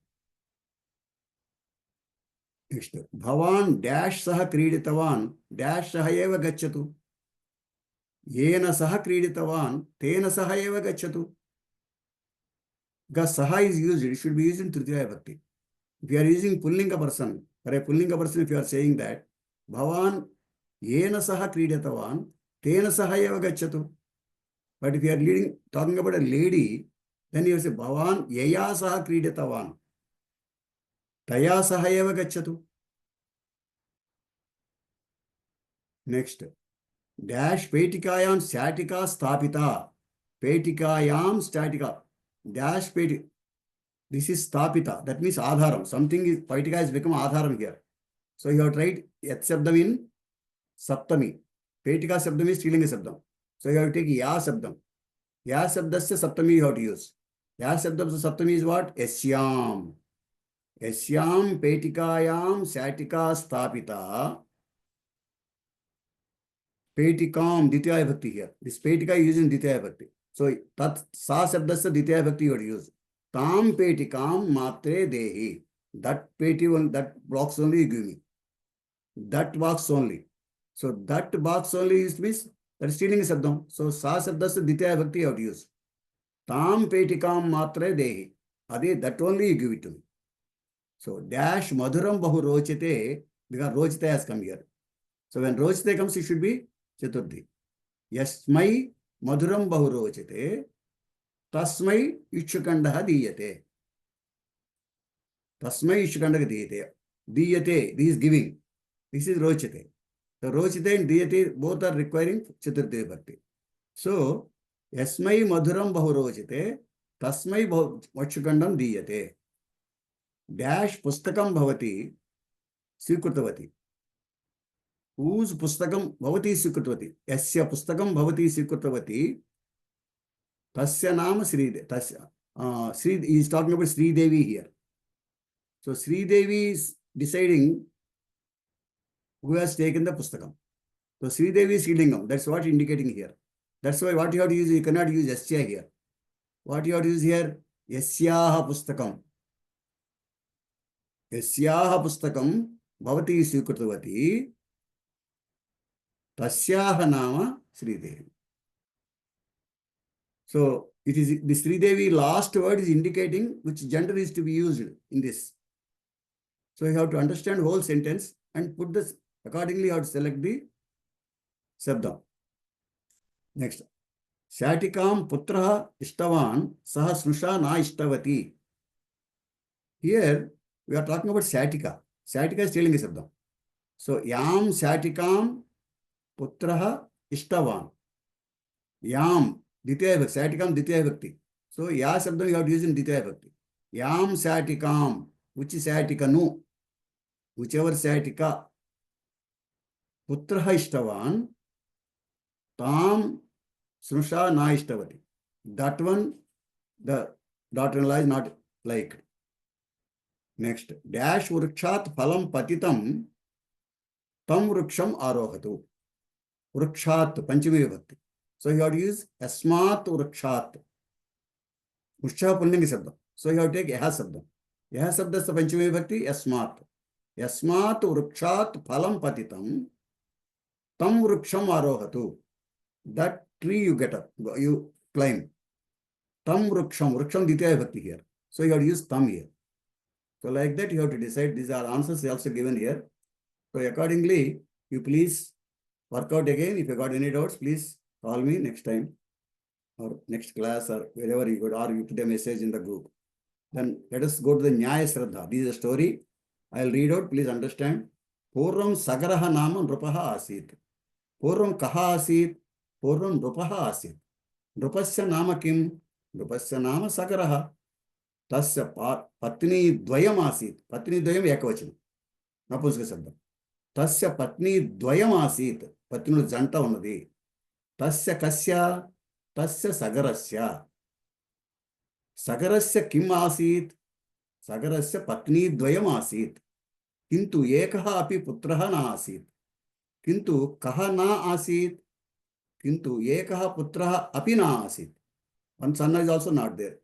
Next, Bhavan dash saha kriditavan dash saha eva gacchatu. Yena saha kriditavan tena saha eva gacchatu. Because saha is used, it should be used in Tritiya Vibhakti. If you are using Pullinga person, for a Pullinga person, if you are saying that, Bhavan yena saha kriditavan tena saha eva gacchatu. But if you are talking about a lady, then you say Bhavan yaya saha kriditavan taya saha eva gacchatu. Next, dash petikayam statika stapita. Petikayam statika. Dash petika. This is stapita. That means adharam. Something is, petika has become adharam here. So you have to write yat sabdam in saptami. Petika sabdam is Strilinga sabdam. So you have to take ya sabdam. Ya sabdasya saptami you have to use. Ya sabdasya saptami is what? Yasyam. Yasyam petikayam statika stapita. Petikam, Ditya Vibhakti here. This Petika is used in Ditya Vibhakti. So, Tat Sa Sabdasya Ditya Vibhakti you would use. Tam Petikam Matre Dehi. That Peti one, that box only you give me. That box only. So, that box only is means that is Strilinga Sabdam. So, Sa Sabdasya Ditya Vibhakti you would use. Tam Petikam Matre Dehi. Adi, that only you give it to me. So dash madhuram bahu rochite, because rochite has come here. So when rochite comes, it should be chaturthi. Yasmai madhuram bahu rochite, tasmai ichukandaha diyate. Tasmai ichukandaha diyate. Diyate, this is giving. This is rochite. So rochite and diyate both are requiring chaturthi vibhakti. So yasmai madhuram bahu rochite, tasmai ichukandam diyate. Dash pustakam bhavati स्वीकृतवती. Whose pustakam bhavati स्वीकृतवती? यस्य pustakam bhavati स्वीकृतवती. Tasya naam Sri. Tasya Sri is talking about Sri Devi here. So Sri Devi is deciding who has taken the pustakam. So Sri Devi is Srilingam. That's what indicating here. That's why what you have to use, you cannot use Yasya here. What you have to use here? Yasyaha pustakam. Yasyaha pustakam bhavati स्वीकृतवती. Tasyaha nama Sri Devi. So it is the Sri Devi last word is indicating which gender is to be used in this. So you have to understand whole sentence and put this accordingly. You have to select the sabda. Next. Shatikam putraha ishtavan saha snusha na ishtavati. Here we are talking about Shatika. Shatika is telling a sabda. So yam Shatikam putraha ishtavan. Yam Ditya Vibhakti. Shatikam Ditya Vibhakti. So ya sabda you have to use in Ditya Vibhakti. Yam Shatikam. Which is Shatikanu? Whichever Shatika. Putraha ishtavan. Tam snusha na ishtavati. That one, the daughter-in-law is not liked. Next. Dash vrukshat phalam patitam tam vruksham arohatu. Vrukshat, Panchami Vibhakti. So you have to use Asmat Vrukshat. Vruksha Pullinga Sabda. So you have to take Yaha Sabda. Yaha Sabda is the Panchami Vibhakti, Asmat. Asmat Vrukshat Phalam Patitam Tam Vruksham Arohatu. That tree you get up, you climb. Tam Vruksham. Vruksham Ditya Vibhakti here. So you have to use Tam here. So like that you have to decide. These are answers also given here. So accordingly, you please work out again. If you got any doubts, please call me next time or next class or wherever you go, or you put a message in the group. Then let us go to the Nyaya Shraddha. This is a story. I'll read out. Please understand. Purvam Sagaraha Nama Nrupaha Asit. Purvam Kaha Asit. Purvam Nrupaha Asit. Nrupasya Nama Kim? Nrupasya Nama Sagaraha. Tasya Patni Dvayam Asit. Patni Dvayam Ekavachanam. Napunsaka Sabda. Tasya Patni Dvayam Asit. Patnulu Janta Unnadi. Tasya Kasya. Tasya Sagarasya. Sagarasya Kim Asit. Sagarasya Patni Dvayam Asit. Kintu Ekaha api putraha na asit. Kintu kaha na asit. Kintu Ekaha putraha api na asit. One son is also not there.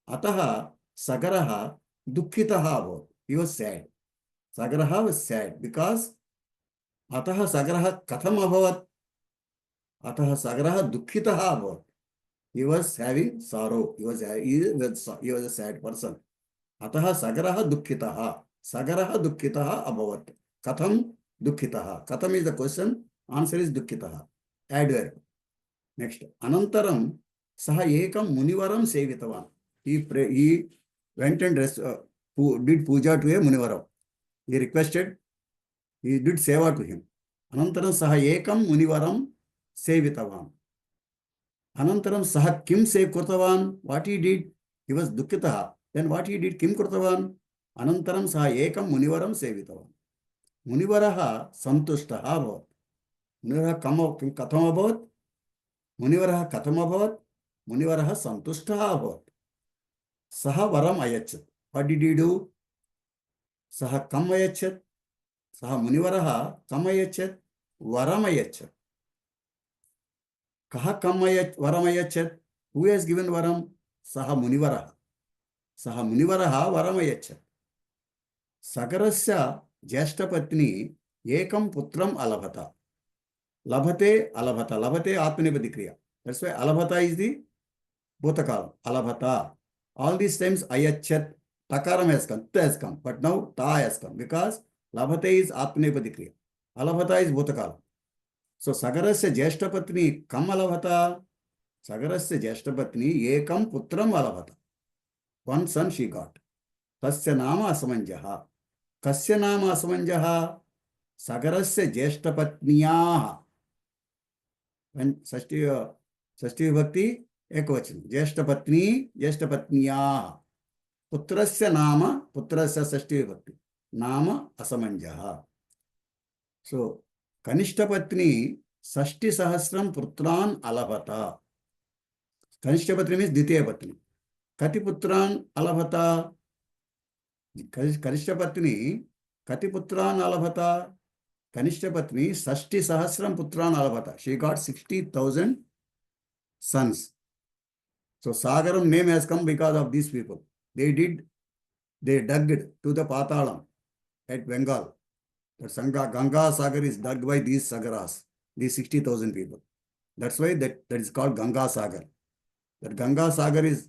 Ataha Sagaraha Dukhitaha abod. He was sad. Sagaraha was sad because Ataha Sagaraha Katham abhavat. Ataha Sagaraha Dukhitaha abod. He was having sorrow. He was a sad person. Ataha Sagaraha Dukhitaha. Sagaraha Dukhitaha abhavat. Katham Dukhitaha. Katham is the question. Answer is Dukhitaha. Adverb. Next. Anantaram Saha Ekam Munivaram Sevitavan. He went and did puja to a Munivaram. He requested. He did seva to him. Anantaram Saha Ekam Munivaram Sevitavan. Anantaram Saha Kim Sev Kurtavan. What he did? He was Dukhitaha. Then what he did? Kim Kurtavan. Anantaram Saha Ekam Munivaram Sevitavan. Munivaraha Santushtaha abhavat. Munivaraha Katham abhavat. Munivaraha Katham abhavat. Munivaraha Santushtaha abhavat. Saha Varam Ayachat. What did he do? Saha Kam Ayachat. Saha Munivaraha Kam Ayachat. Varam Ayachat. Kaha Kam Varam Ayachat. Who has given Varam? Saha Munivaraha. Saha Munivaraha Varam Ayachat. Sagarasya Jashtapatni Ekam Putram Alabhata. Labhate Alabhata. Labhate Atmanepadi Kriya. That's why Alabhata is the Bhutakalam. Alabhata. All these times Ayachat, Takaram has come, ta has come, but now ta has come because labhate is Atmanepadi Kriya. Alabhata is Bhutakala. So Sagarasya Jyeshtapatni kam alabhata. Sagarasya Jyeshtapatni ekam putram alabhata. One son she got. Tasya nama asamanjaha. Kasya nama asamanjaha. Sagarasya Jyeshtapatniyaha. When Sashti Vibhakti ekvachanam. Jyeshtapatniyaha. Putrasya nama, putrasya Sashti Vibhakti. Nama asamanjaha. So, Kanishtapatni Sashti Sahasram Putran Alabhata. Kanishtapatni means Ditiya Patni. Kati Putran Alabhata. Kanishtapatni Kati Putran Alabhata. Kanishtapatni Sashti Sahasram Putran Alabhata. She got 60,000 sons. So, Sagaram name has come because of these people. They dug to the Patalam at Bengal. But Ganga Sagar is dug by these Sagaras, these 60,000 people. That's why that is called Ganga Sagar. That Ganga Sagar is,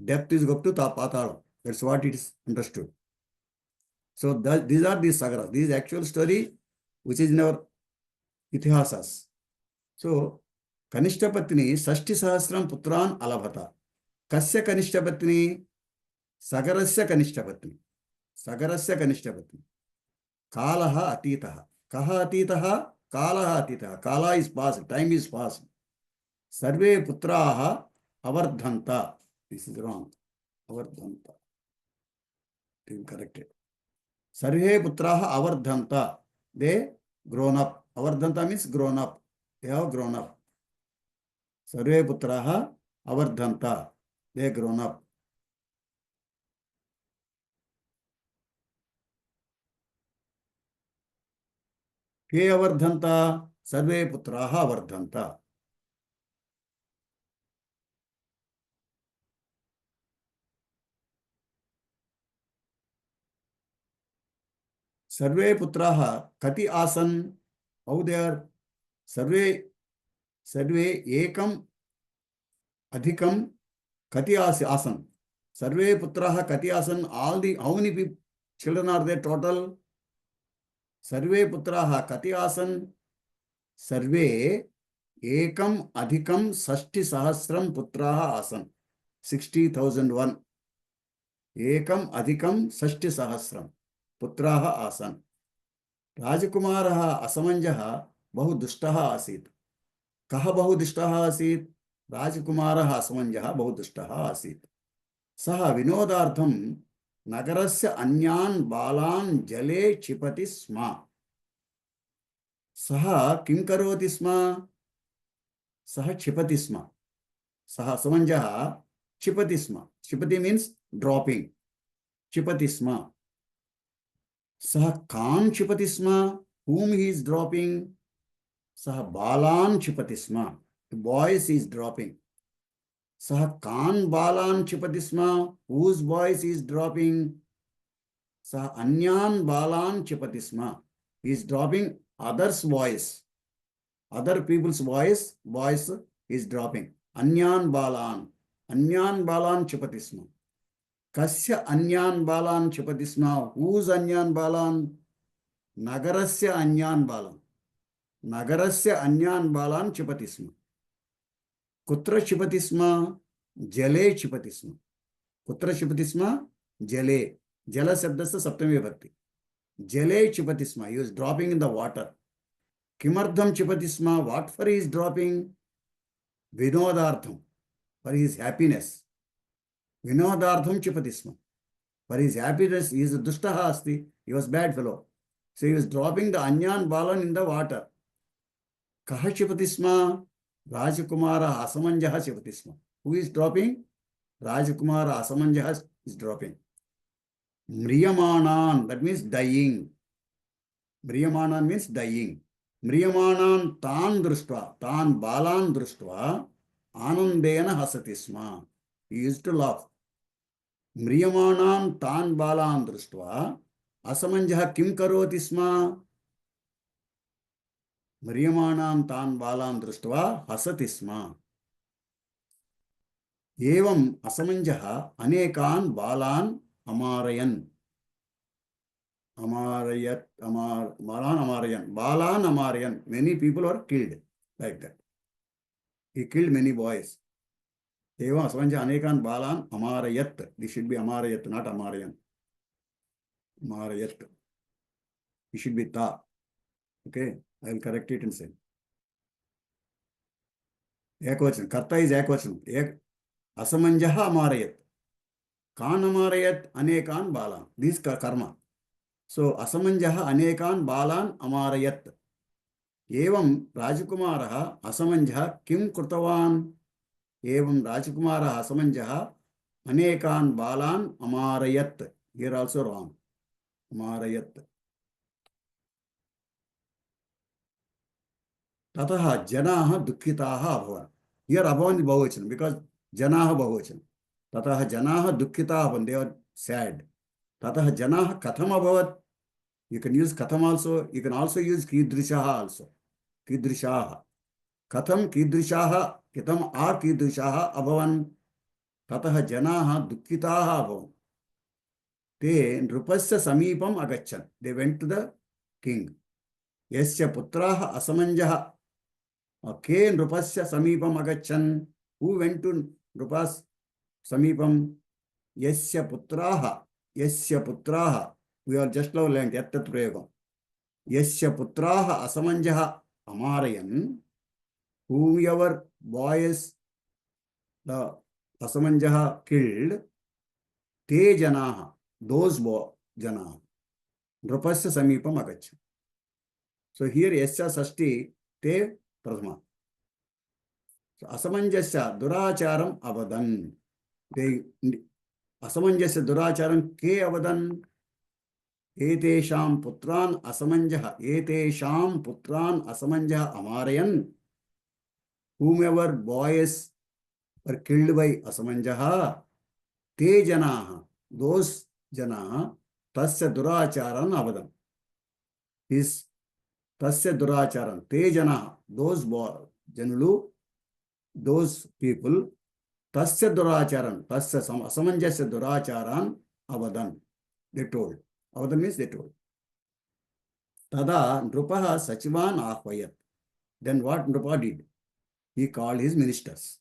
depth is up to Patalam. That's what it is understood. So these are these Sagaras. This is actual story which is in our Itihasas. So Kanishtapatni Sashti Sahasram Putran Alabhata. Kasya Kanishtapatni Sagarasya Kanishtapatni. Sagarasya Kanishtapatni. Kalaha atitaha. Kaha atitaha? Kalaha atitaha. Kala is past. Time is past. Sarve putraha avardhanta. This is wrong. Avardhanta. Incorrected. Sarve putraha avardhanta. They grown up. Avardhanta means grown up. They have grown up. Sarve putraha avardhanta. They grown up. Ke avardhanta. Sarve putraha avardhanta. Sarve putraha kati asan. How they are? Sarve ekam adhikam kati asan. Sarve putraha kati asan. How many children are there total? Sarve putraha kati asan. Sarve ekam adhikam sashti sahasram putraha asan. 60,001. Ekam adhikam sashti sahasram putraha asan. Rajakumaraha asamanjaha bahu dushtaha asit. Kaha bahu dushtaha asit? Rajakumaraha asamanjaha bahu dushtaha asit. Saha vinodartham nagarasya anyan balan jale chipati sma. Saha kim karoti sma? Saha chipati sma. Saha asamanjaha chipati sma. Chipati means dropping. Chipati sma. Saha kan chipati sma. Whom he is dropping? Saha balan chipati sma. The boys is dropping. Saha kan balan chipati sma. Whose voice is dropping? Saha anyan balan chipati sma. He is dropping others' voice. Other people's voice is dropping. Anyan balan. Anyan balan chipati sma. Kasya anyan balan chipati sma. Whose anyan balan? Nagarasya anyan balan. Nagarasya anyan balan chipati sma. Kutra chipati sma? Jale chipati sma. Kutra chipati sma? Jale. Jala sabdasya saptami vibhakti. Jale chipati sma. He is dropping in the water. Kimardham chipati sma. What for he is dropping? Vinodartham. For his happiness. Vinodartham chipati sma. For his happiness, he is a dushtaha asti. He was bad fellow. So he was dropping the anyan balan in the water. Kaha chipati sma? Rajakumara asamanjaha chipati sma. Who is dropping? Rajakumara asamanjaha is dropping. Mriyamanan, that means dying. Mriyamanan means dying. Mriyamanan tan društva, tan balan društva, anandena hasati sma. He used to laugh. Mriyamanan tan balan društva, asamanjaha kim karoti sma? Mriyamanan tan balan društva, hasati sma. Evam asamanjaha anekan balan Amarayan. Amarayat, Balan Amarayan. Balan Amarayan. Many people are killed like that. He killed many boys. Eva Asvanja Anekan Balan Amarayat. This should be Amarayat, not Amarayan. Amarayat. It should be Ta. Okay, I will correct it and say. Ekvachan. Karta is Ekvachan. Asamanjaha Amarayat. Kan Amarayat Anekan Balan. This karma. So Asamanjaha Anekan Balan Amarayat. एवं राजकुमारः असमञ्जः किं कृतवान् एवं राजकुमारः असमञ्जः अनेकान् बालान् अमारयत् here also रांग अमारयत् ततः जनाः दुःखिताः अभवन् here अभवन् बहुवचनं बिकॉज जनाः बहुवचनं ततः जनाः दुःखिताः अभवन् दे आर सैड ततः जनाः कथम् अभवत् यू कैन यूज कथम् also you can also use कीदृशः आल्सो कीदृशाः कथं कीदृशाः कथम् अकीदृशाः अभवन् ततः जनाः दुःखिताः अभवन् ते नृपस्य समीपम् अगच्छन् they went to the king यस्य पुत्राः असमञ्जः के नृपस्य समीपम् अगच्छन् हू वेंट टू नृपस् समीपम् यस्य पुत्राः we are just love land यत्तत् प्रयोगम् यस्य पुत्राः असमञ्जः Amarayan, whoever boys the Asamanjaha killed, te janaha, those janaha, Nrupasya samipam agachan. So here Yasya Sashti te prathama. So Asamanjasya duracharam avadan. They Asamanjasya duracharam ke avadan. एतेषां पुत्रान् असमञ्जः अमारयन् whomever boys were killed by Asamanjaha te janaha those janaha tasya duracharan avadan is tasya duracharan te janaha those janulu those people tasya duracharan tasya asamanjasya duracharan avadan they told Avadan means they told. Tada Nrupaha Sachivan Ahvayat. Then what Nrupa did? He called his ministers.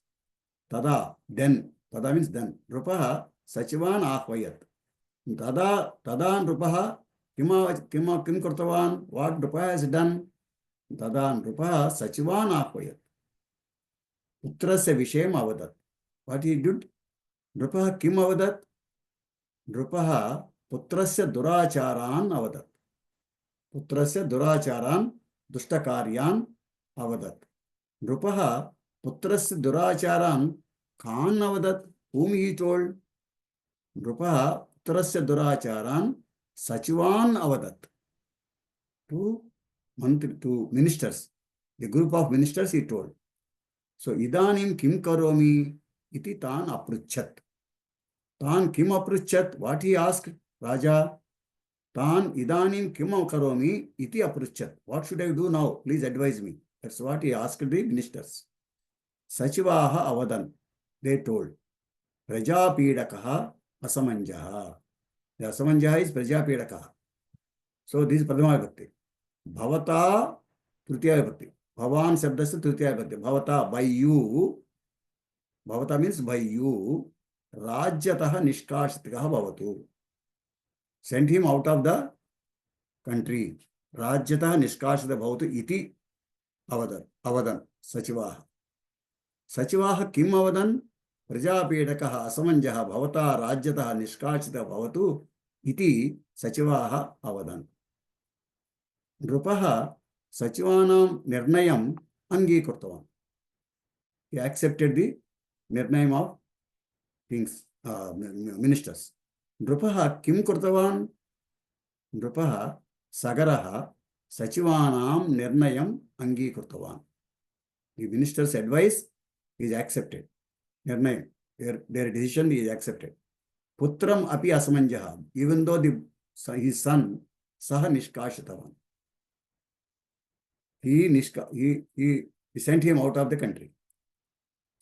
Tada means then. Nrupaha Sachivan Ahvayat. Tada Nrupaha kim kurtavan? What Nrupa has done? Tada Nrupaha Sachivan Ahvayat. Putrasya Vishayam Avadat. What he did? Nrupaha kim avadat? Nrupaha पुत्रस्य दुराचारान् अवदत् पुत्रस्य दुराचारान् दुष्टकार्यान् अवदत् नृपः पुत्रस्य दुराचारान् कान् अवदत् whom he told नृपः पुत्रस्य दुराचारान् सचिवान् अवदत् to ministers a group of ministers he told so idanim kim karomi iti tan apruchat tan kim apruchat what he asked Raja, Tan idanim kim karomi iti apruchat. What should I do now? Please advise me. That's what he asked the ministers. Sachivaha avadan. They told. Prajapidakaha asamanjaha. The asamanjaha is Prajapidakaha. So this is Pradama Vibhakti. Bhavata Tritiya Vibhakti. Bhavan Shabdasya Tritiya Vibhakti. Bhavata by you. Bhavata means by you. Rajyataha nishkashitikaha bhavatu. Send him out of the country. Rajyatah nishkashita bhavatu iti avadan sachivaha. Sachivaha kim avadan? Prajapedakaha asamanjaha bhavata rajyatah nishkashita bhavatu iti sachivaha avadan. Nrupaha sachivanam nirnayam angikurtavan. He accepted the nirnayam of kings, ministers. Nrupaha kim kurtavan? Nrupaha sagaraha sachivanam nirnayam angikurtavan. The minister's advice is accepted. Nirnayam, their decision is accepted. Putram api asamanjaha, even though his son saha nishkashitavan. He sent him out of the country.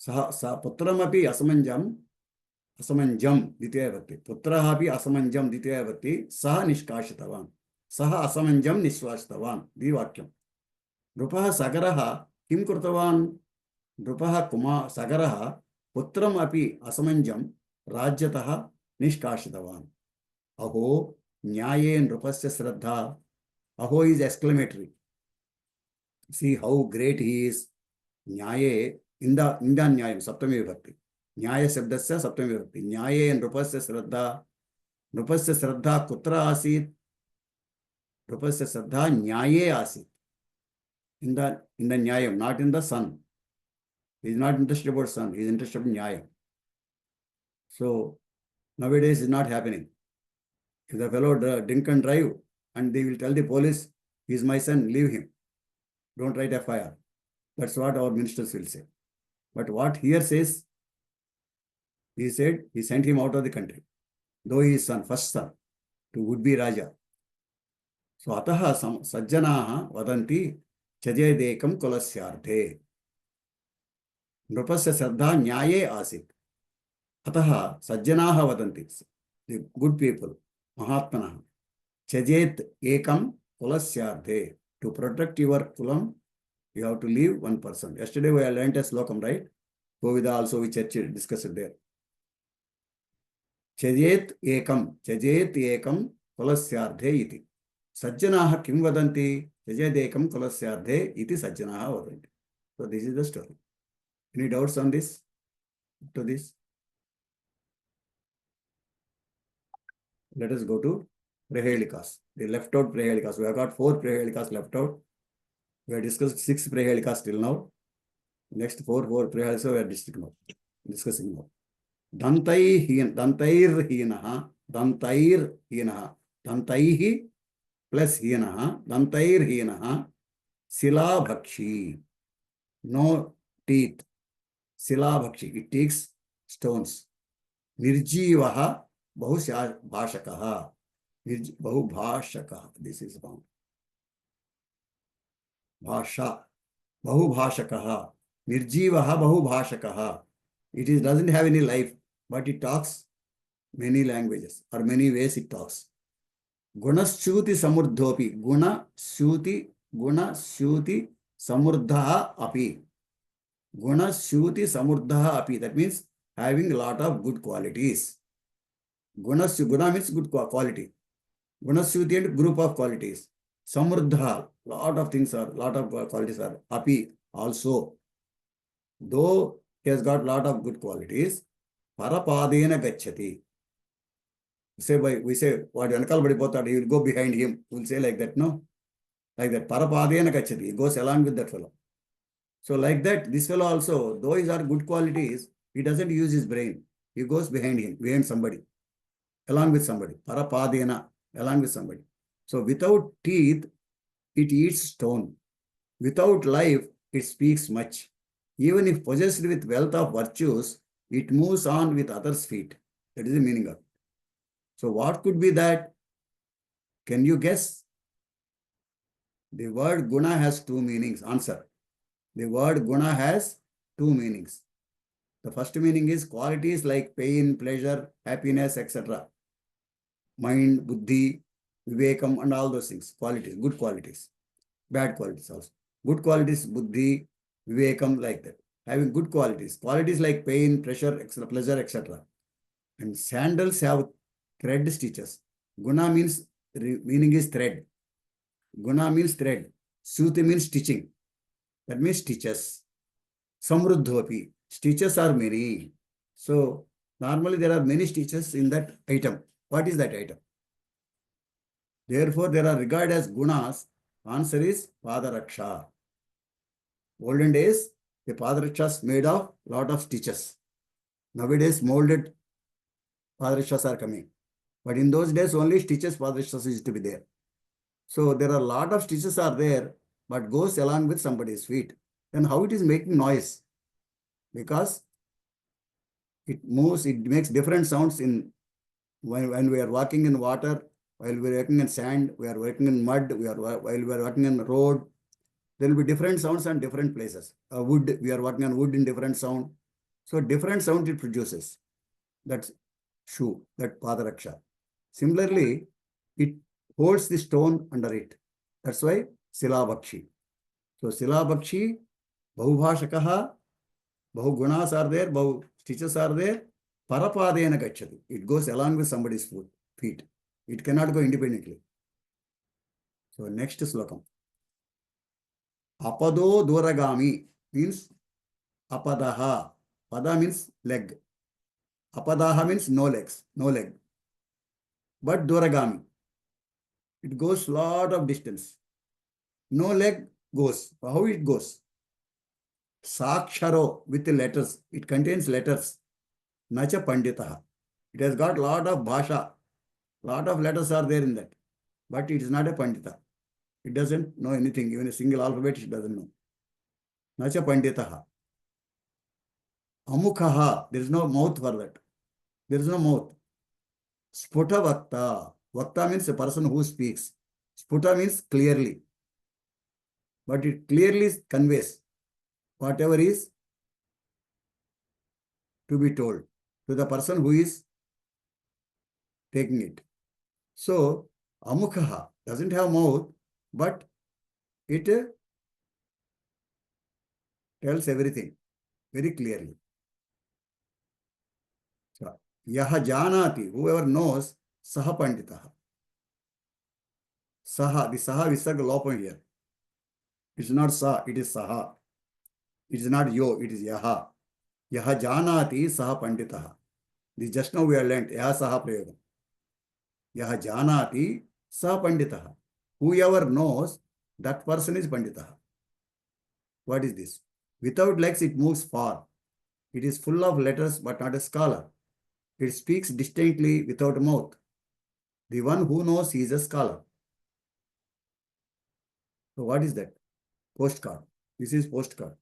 Putram api asamanjam Asamanjam Ditya Vibhakti. Putraha api asamanjam Ditya Vibhakti. Saha nishkashitavan. Saha asamanjam nishwashitavan. Di vakyam. Nrupaha Sagaraha kim kurtavan? Nrupaha Sagaraha putram api asamanjam rajyataha nishkashitavan. Aho nyaye nrupasya shraddha. Aho is exclamatory. See how great he is. Nyaye inda nyayam saptami vibhakti. Nyaya shabdasya saptami vibhakti. Nyaye nrupasya shraddha. Nrupasya shraddha kutra asit? Nrupasya shraddha nyaye asit. In the nyayam, not in the sun. He is not interested about sun. He is interested in nyayam. So nowadays is not happening. If the fellow drink and drive, and they will tell the police, he is my son, leave him. Don't write FIR. That's what our ministers will say. But what here says, he said he sent him out of the country, though he is son, first son, to would-be Raja. So ataha sajjanaha vadanti chajayedekam kulasyarthe. Nrupasya shraddha nyaye asit. Ataha sajjanaha vadanti. The good people, mahatmanaha. Chajet ekam kulasyarthe. To protect your kulam, you have to leave one person. Yesterday we learned a slokam, right? Govida also we discussed it there. Chajet ekam kulasyarthe iti. Sajjanaha kim vadanti? Chajet ekam kulasyarthe iti sajjanaha vadanti. So this is the story. Any doubts on this? To this? Let us go to Prahelikas. The left out Prahelikas. We have got 4 Prahelikas left out. We have discussed 6 Prahelikas till now. Next 4 Prahelikas we are discussing now. Dantair hinaha. Dantaihi plus hinaha. Dantair hinaha. Sila bhakshi. No teeth. Sila bhakshi. It takes stones. Nirjivaha bahubhashakaha. Bahubhashakaha. This is wrong. Bhasha. Bahubhashakaha. Nirjivaha bahubhashakaha. It doesn't have any life, but it talks many languages or many ways it talks. Gunashuti samurdhopi. Gunashuti samurdha api. Gunashuti samurdha api. That means having a lot of good qualities. Guna means good quality. Gunashuti and group of qualities. Samurdha, lot of qualities are. Api also. Though he has got lot of good qualities, parapadena gacchati. We say, what Yankal Badipota, he will go behind him. We will say like that, no? Like that. Parapadena gacchati. He goes along with that fellow. So like that, this fellow also, though he has good qualities, he doesn't use his brain. He goes behind him, behind somebody. Along with somebody. Parapadena, along with somebody. So without teeth, it eats stone. Without life, it speaks much. Even if possessed with wealth of virtues, it moves on with others' feet. That is the meaning of it. So what could be that? Can you guess? The word guna has 2 meanings. Answer. The word guna has 2 meanings. The first meaning is qualities like pain, pleasure, happiness, etc. Mind, buddhi, vivekam and all those things. Qualities, good qualities. Bad qualities also. Good qualities, buddhi, vivekam, like that. Having good qualities. Qualities like pain, pleasure, etc. And sandals have thread stitches. Guna means, meaning is thread. Guna means thread. Suti means stitching. That means stitches. Samruddhopi. Stitches are many. So, normally there are many stitches in that item. What is that item? Therefore, there are regarded as gunas. Answer is Padaraksha. Olden days, the Padarakshas made of lot of stitches. Nowadays, molded Padarakshas are coming. But in those days, only stitches Padarakshas used to be there. So there are a lot of stitches are there, but goes along with somebody's feet. Then how it is making noise? Because it moves, it makes different sounds in when we are walking in water, while we are working in sand, we are working in mud, while we are working in road, there will be different sounds on different places. Wood, we are working on wood in different sound. So different sound it produces. that shoe, that padaraksha. Similarly, it holds the stone under it. That's why Silabakshi. So Silabakshi, Bahubhashakaha, Bahugunas are there, Bahu stitches are there, Parapadena Gachati. It goes along with somebody's feet. It cannot go independently. So next slokam. Apado Doragami means Apadaha. Pada means leg. Apadaha means no legs, no leg. But Doragami, it goes lot of distance. No leg goes. How it goes? Saksharo with the letters. It contains letters. Nacha Panditaha. It has got lot of bhasha. Lot of letters are there in that. But it is not a Pandita. It doesn't know anything. Even a single alphabet it doesn't know. Nacha Panditaha. Amukhaha. There is no mouth for that. There is no mouth. Sputa Vakta. Vakta means a person who speaks. Sputa means clearly. But it clearly conveys whatever is to be told to the person who is taking it. So, Amukhaha doesn't have mouth, but it tells everything very clearly. So, Yaha Janati, whoever knows, Saha Panditaha. Saha, the Saha Visarga Lopam here. It's not Sa, it is Saha. It is not Yo, it is Yaha. Yaha Janati Saha Panditaha. This just now we have learnt, Yaha Saha Prayogam. Yaha Janati Saha Panditaha. Whoever knows, that person is Panditaha. What is this? Without legs, it moves far. It is full of letters, but not a scholar. It speaks distinctly without a mouth. The one who knows, he is a scholar. So what is that? Postcard. This is postcard.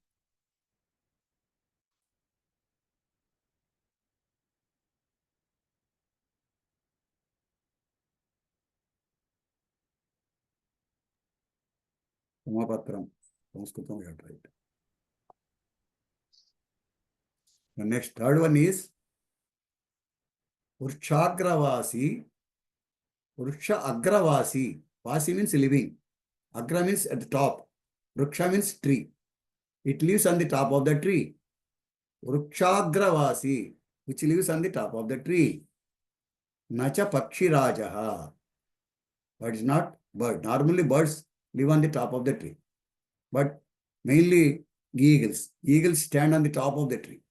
Samapatram. Samskrutam we have tried. The next, third one is Urchagravasi. Ursha Agravasi. Vasi means living. Agra means at the top. Vriksha means tree. It lives on the top of the tree. Vrikshagravasi, which lives on the top of the tree. Nacha Pakshirajaha. But it's not bird. Normally birds live on the top of the tree. But mainly eagles. Eagles stand on the top of the tree.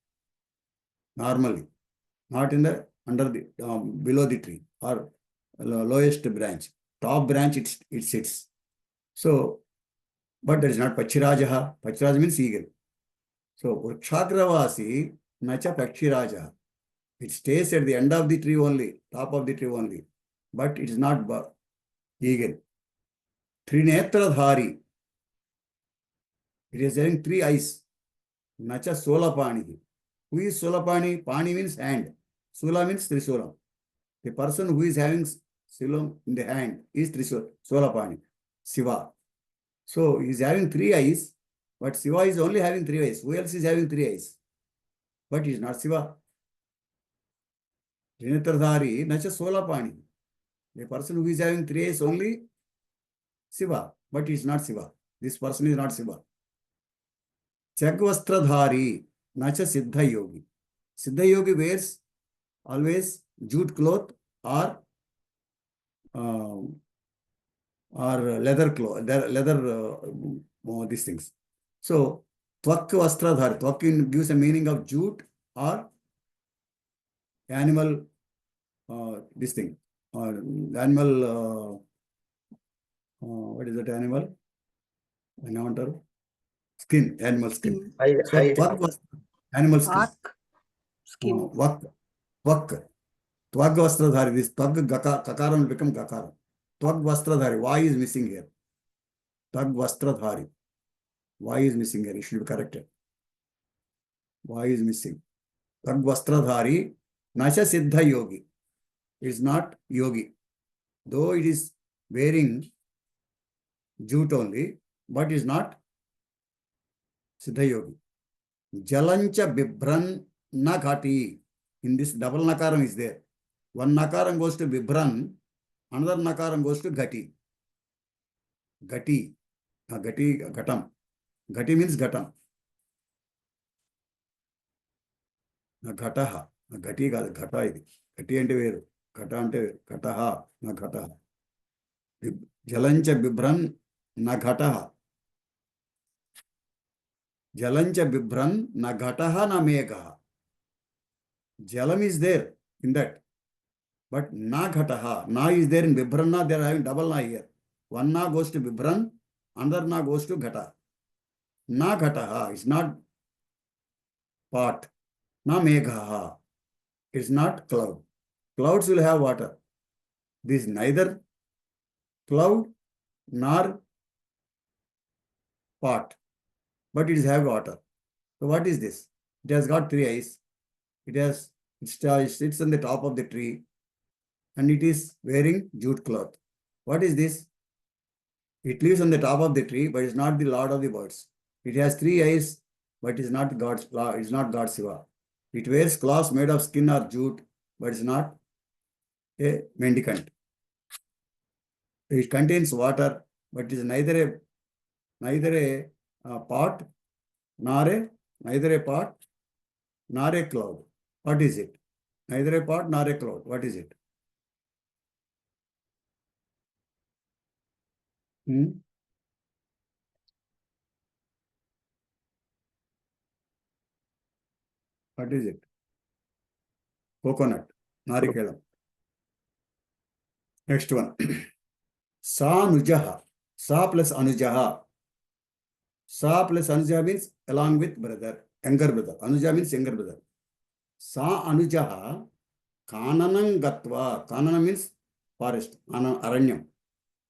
Normally. Not in the under the below the tree or lowest branch. Top branch it sits. So, but that is not Pachirajaha. Pachiraja means eagle. So, Vrikshagravasi Nacha Pakshirajaha. It stays at the end of the tree only, top of the tree only. But it is not eagle. Trinetradhari. It is having three eyes. Nacha Solapani. Who is Solapani? Pani means hand. Sula means Trisulam. The person who is having Sulam in the hand is Solapani. Shiva. So he is having three eyes, but Shiva is only having three eyes. Who else is having three eyes? But he is not Shiva. Trinetradhari, Nacha Solapani. The person who is having three eyes only Shiva, but he is not Shiva. This person is not Shiva. Chagvastradhari, Nacha Siddha Yogi. Siddha Yogi wears always jute cloth or leather cloth, these things. So, Tvak Vastradhari. Tvak gives a meaning of jute or animal, this thing, or animal, what is that animal? Skin, animal skin. So, Tvak was animal skin. Skin. Tvak. Tvag Vastradhari. This Tvag Kakara will become Kakara. Tvag Vastradhari. Why is missing here? Tvag Vastradhari. Why is missing here? It should be corrected. Why is missing? Tvag Vastradhari. Nacha Siddha Yogi. It is not Yogi. Though it is wearing jute only, but it is not Siddha Yogi. Jalancha Bibran Naghati. In this double nakaram is there. One nakaram goes to Vibran, another nakaram goes to Gati. Gati. Gati, Gatam. Gati means Gatam. Gataha. Gati కాదు ఘట ఇది. గటి అంటే వేరు. ఘట అంటే ఘటహ నా ఘటహ. జలంచ బిభ్రన్ నా ఘటహ. జలంచ బిభ్రన్ నా ఘటహ నా మేఘః. Jalam is there in that. But na ghataha. Na is there in Vibranna. They are having double na here. One na goes to Vibran, another na goes to Ghata. Na ghataha is not pot. Na meghaha. It's not cloud. Clouds will have water. This is neither cloud nor pot. But it is have water. So what is this? It has got three eyes. It sits on the top of the tree. And it is wearing jute cloth. What is this? It lives on the top of the tree, but is not the lord of the birds. It has three eyes, but is not God's. It is not God Shiva. It wears cloths made of skin or jute, but is not a mendicant. It contains water, but is neither a pot, neither a pot, nor a cloud. What is it? Neither a pot nor a cloud. What is it? What is it? Coconut, narikelam. Next one. Sa anujaha. Sa plus anujaha. Sa plus anujaha means along with brother, younger brother. Anuja means younger brother. Sa anujaha kananam gatva. Kanana means forest, aranyam.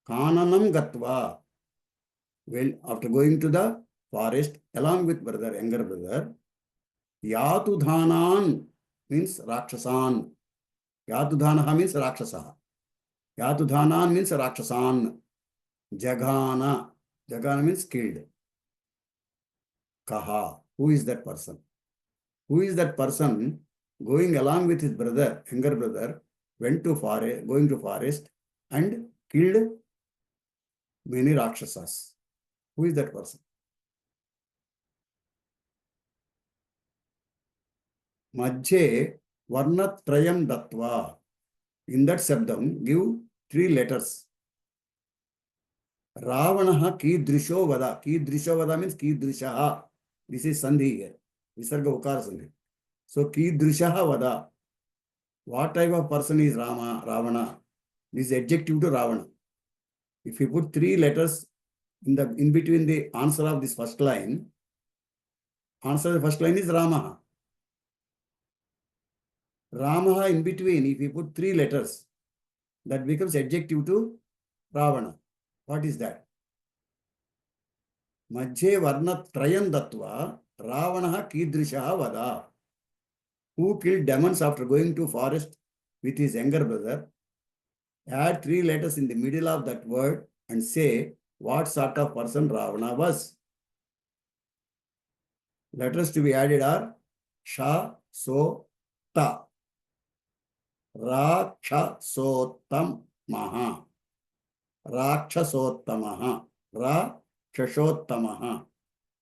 Kananam gatva. Well, after going to the forest along with brother, younger brother, Yatudhanan means Rakshasan. Yatudhanaha means Rakshasaha. Yatudhanan means Rakshasan. Jagana. Jagana means killed. Kaha. Who is that person? Who is that person going along with his brother, younger brother, went to forest, going to forest and killed many Rakshasas? Who is that person? Madhye varnatrayam datva. In that sabdam, give three letters. Ravanaha kidrisho vada. Kidrisho vada means kidrishaha. This is sandhi here. Visarga ukara sandhi. So kidrishaha vada. What type of person is Ravana? This is adjective to Ravana. If you put three letters in between the answer of this first line, answer of the first line is Ramaha. Ramaha in between, if you put three letters, that becomes adjective to Ravana. What is that? Madhye varna trayam datva Ravanaha kidrishaha vada. Who killed demons after going to forest with his younger brother? Add three letters in the middle of that word and say what sort of person Ravana was. Letters to be added are Sha, So, Ta. Rakshasotamaha. Rakshasottamaha. Rakshashottamaha.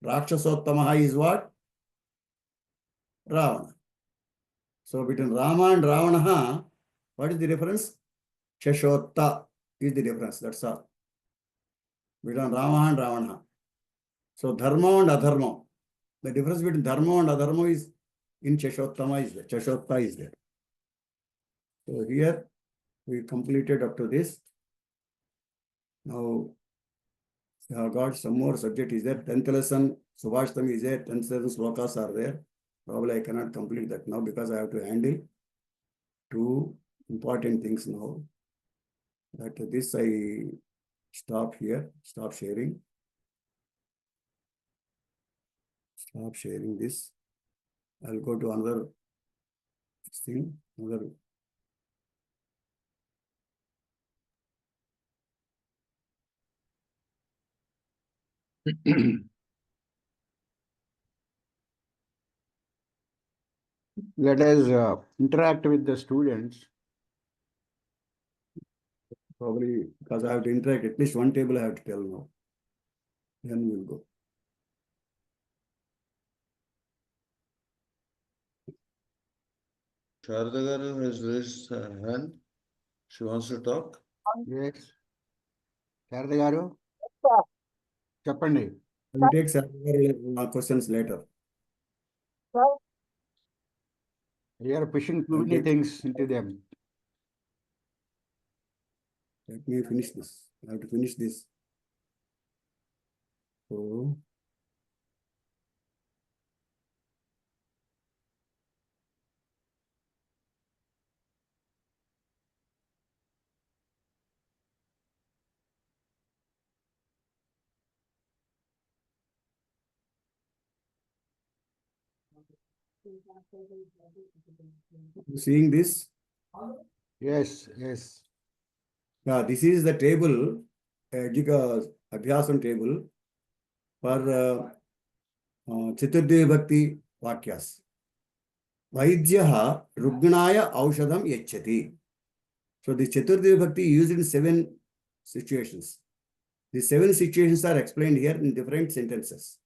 Rakshasottamaha is what? Ravana. So between Rama and Ravana, what is the difference? Shashotta is the difference. That's all. Between Rama and Ravana. So dharma and adharma. The difference between dharma and adharma is in Shashottama is there. Shashotta is there. So here we completed up to this. Now we have got some more subject is there. 10th lesson, Subhashtami is there. 10th lesson slokas are there. Probably I cannot complete that now because I have to handle two important things now. That this I stop here, stop sharing. Stop sharing this. I'll go to another thing, another. Let us interact with the students. Probably because I have to interact, at least one table I have to tell now. Then we will go. Sharda Garu has raised her hand. She wants to talk. Yes. Sharda garu, చెప్పండి. We will take several questions later. We are pushing too many things into them. Let me finish this. I have to finish this. So, seeing this? Yes, yes. Yeah, this is the table, Abhyasam table for Chaturthi Bhakti Vakyas. Vaidyaha Rugnaya Aushadam Yachati. So the Chaturthi Bhakti used in 7 situations. The 7 situations are explained here in different sentences.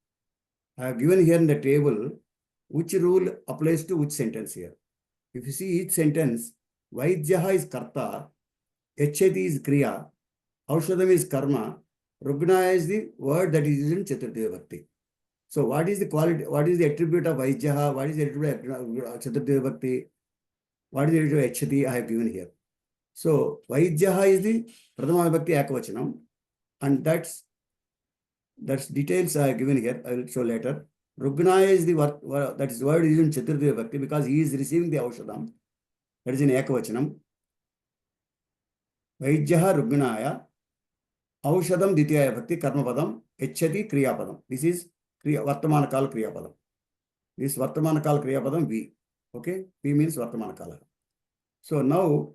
I have given here in the table which rule applies to which sentence here. If you see each sentence, Vaidyaha is Karta, Yachati is Kriya, Aushadam is Karma, Rugnaya is the word that is used in Chaturthi Bhakti. So what is the quality, what is the attribute of Vaidyaha, what is the attribute of Chaturthi Bhakti, what is the attribute of Yachati, I have given here. So Vaidyaha is the Pradhama Vibhakti Ekavachanam, and that's details I have given here. I will show later. Rugnaya is the word, that is the word used in Chaturthi Vibhakti because he is receiving the Aushadam. That is in Ekavachanam. Vaidyaha Rugnaya Aushadam Ditya Vibhakti Karma Padam Yachati Kriya Padam. This is Vartamana Kala Kriya Padam. This Vartamana Kala Kriya Padam V. Okay? V means Vartamana Kala. So now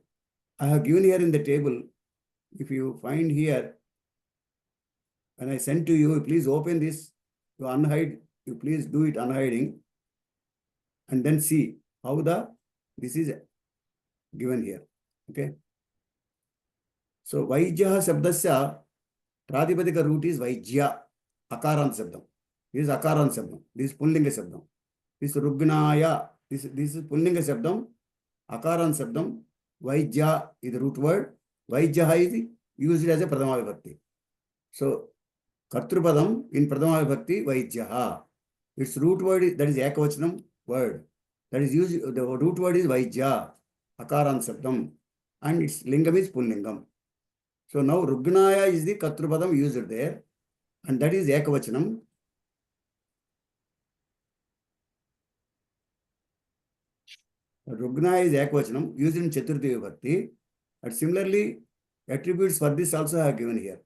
I have given here in the table, if you find here, when I send to you, please open this, you unhide, you please do it unhiding, and then see how this is given here. Okay. So Vaijyaha Shabdasya Pradipadika root is Vaijya, Akaran Shabdam. This is Akaran Shabdam. This is Pullinga Shabdam. This is Rugnaya. This is Pullinga Shabdam, Akaran Shabdam. Vaijya is the root word. Vaijyaha is used as a Pradhama Vibhakti. So Kartrupadam in Pradhama Vibhakti Vaijyaha. Its root word is, that is Ekavachanam word. That is used, the root word is Vaijya, Akaran Shabdam, and its lingam is Pullingam. So now Rugnaya is the Kartrupadam used there, and that is Ekavachanam. Rugnaya is Ekavachanam used in Chaturthi Vibhakti, and similarly attributes for this also I have given here.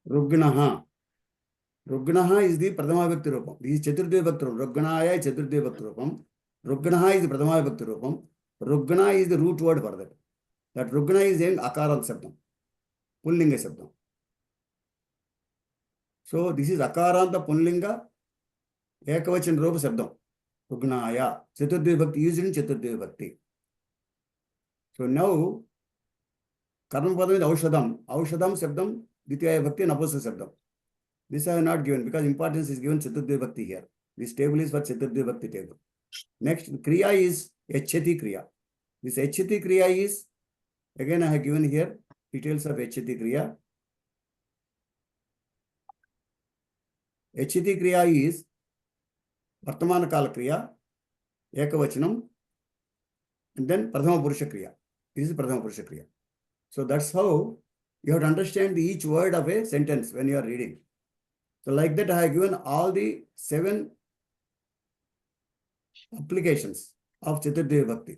Rugnaha. Rugnaha is the Pradhama Vibhakti Rupam. This is Chaturthi Vibhakti Rupam. Rugnaya is Chaturthi Vibhakti Rupam. Rugnaha is the Pradhama Vibhakti Rupam. Rugna is the root word for that. That Rugna is in Akaran Sabdam. Pullinga Sabdam. So this is Akaranta Pullinga Ekavachan Rupa Sabdam. Rugnaya. Chaturthi Vibhakti used in Chaturthi Vibhakti. So now Karma Padam is Aushadam. Aushadam Sabdam. Ditya Vibhakti Napusa Sabdam. This I have not given because importance is given Chaturthi Vibhakti here. This table is for Chaturthi Vibhakti table. Next, Kriya is Yachati Kriya. This Yachati Kriya is, again I have given here details of Yachati Kriya. Yachati Kriya is Vartamana Kala Kriya, Ekavachanam, and then Pradhama Purusha Kriya. This is Pradhama Purusha Kriya. So that's how you have to understand each word of a sentence when you are reading. So like that, I have given all the 7 applications of Chaturthi Vibhakti.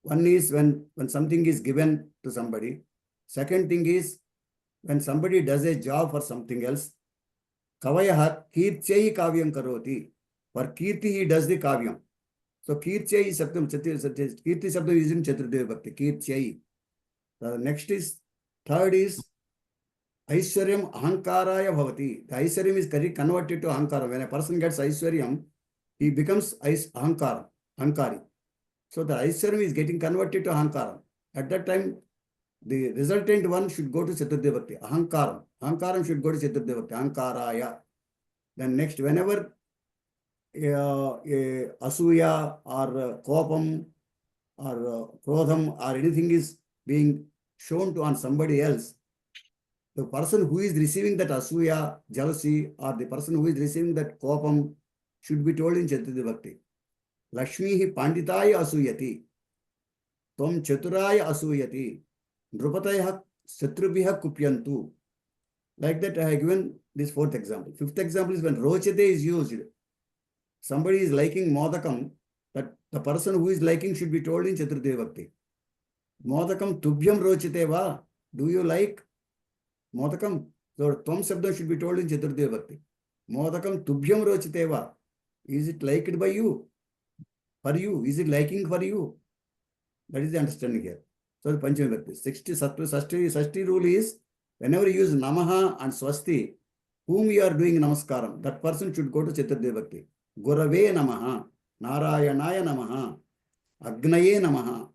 One is when something is given to somebody. Second thing is when somebody does a job for something else. Kavayaha kirtyahi kavyam karoti. For kirti he does the kavyam. So Kirtyai is Sabdam, Kirti Sabdam is in Chaturdev Bhakti, Kirtyai. The next is, third is Aishwaryam Ahankaraya Bhavati. The Aishwaryam is converted to Ahankara. When a person gets Aishwaryam, he becomes Ahankari. So the Aishwaryam is getting converted to Ahankara. At that time, the resultant one should go to Chaturdev Bhakti. Ahankaram. Ahankaram should go to Chaturdev Bhakti. Ahankaraya. Then next, whenever Asuya or Kopam or Krodham or anything is being shown to on somebody else, the person who is receiving that Asuya, jealousy, or the person who is receiving that Kopam should be told in Chaturdev Bhakti. Lakshmihi Panditaya Asuyati. Tvam Chaturaya Asuyati. Drupataya Satrubhiha Kupyantu. Like that, I have given this fourth example. Fifth example is when Rochate is used. Somebody is liking Modakam, that the person who is liking should be told in Chaturdev Bhakti. Modakam Tubhyam Rochate va. Do you like Modakam? So Tvam Sabdam should be told in Chaturdev Bhakti. Modakam Tubhyam Rochate va. Is it liked by you? For you? Is it liking for you? That is the understanding here. So the Panchami Bhakti. 60 rule is, whenever you use Namaha and Swasti, whom you are doing Namaskaram, that person should go to Chaturdev Bhakti. Gurave Namaha, Narayanaya Namaha, Agnaye Namaha,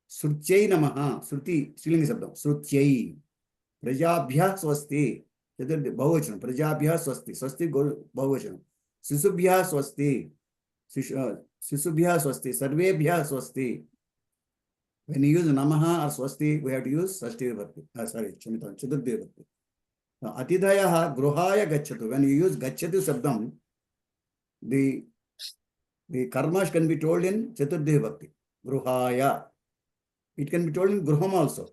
Srutyai Namaha, Sruti, Srilinga Sabdam, Srutyai, Prajabhya Swasti, Bahuvachanam, Prajabhya Swasti, Swasti Bahuvachanam, Sisubhya Swasti, Sisubhya Swasti, Sarvebhya Swasti. When you use Namaha or Swasti, we have to use Sashti Bhakti. Chaturdev Bhakti. Atidhayaha Gruhaya Gachatu. When you use Gachatu Sabdam, the karmas can be told in Chaturdev Bhakti. Gruhaya. It can be told in Gruham also.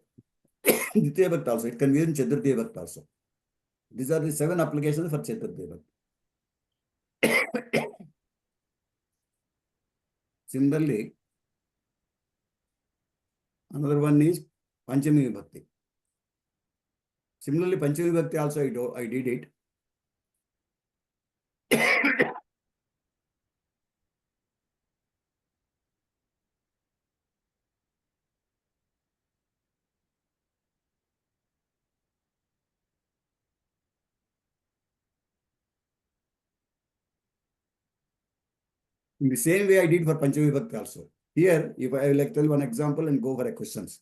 Ditya Bhakti also. It can be in Chaturdev Bhakti also. These are the 7 applications for Chaturdev Bhakti. Similarly, another one is Panchami Bhakti. Similarly, Panchami Bhakti also I did it. In the same way I did for Panchami Bhakti also. Here, if I will tell one example and go for a questions.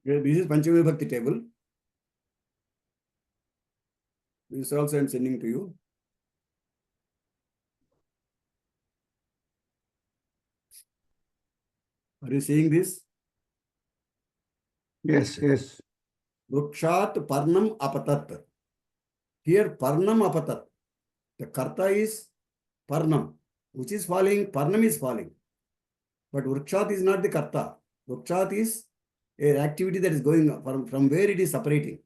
Okay, this is Panchami Bhakti table. This also I am sending to you. Are you seeing this? Yes, yes. Rukshat Parnam Apatat. Here Parnam Apatat. The Karta is Parnam, which is falling, Parnam is falling. But Rukshat is not the Karta. Rukshat is an activity that is going from where it is separating.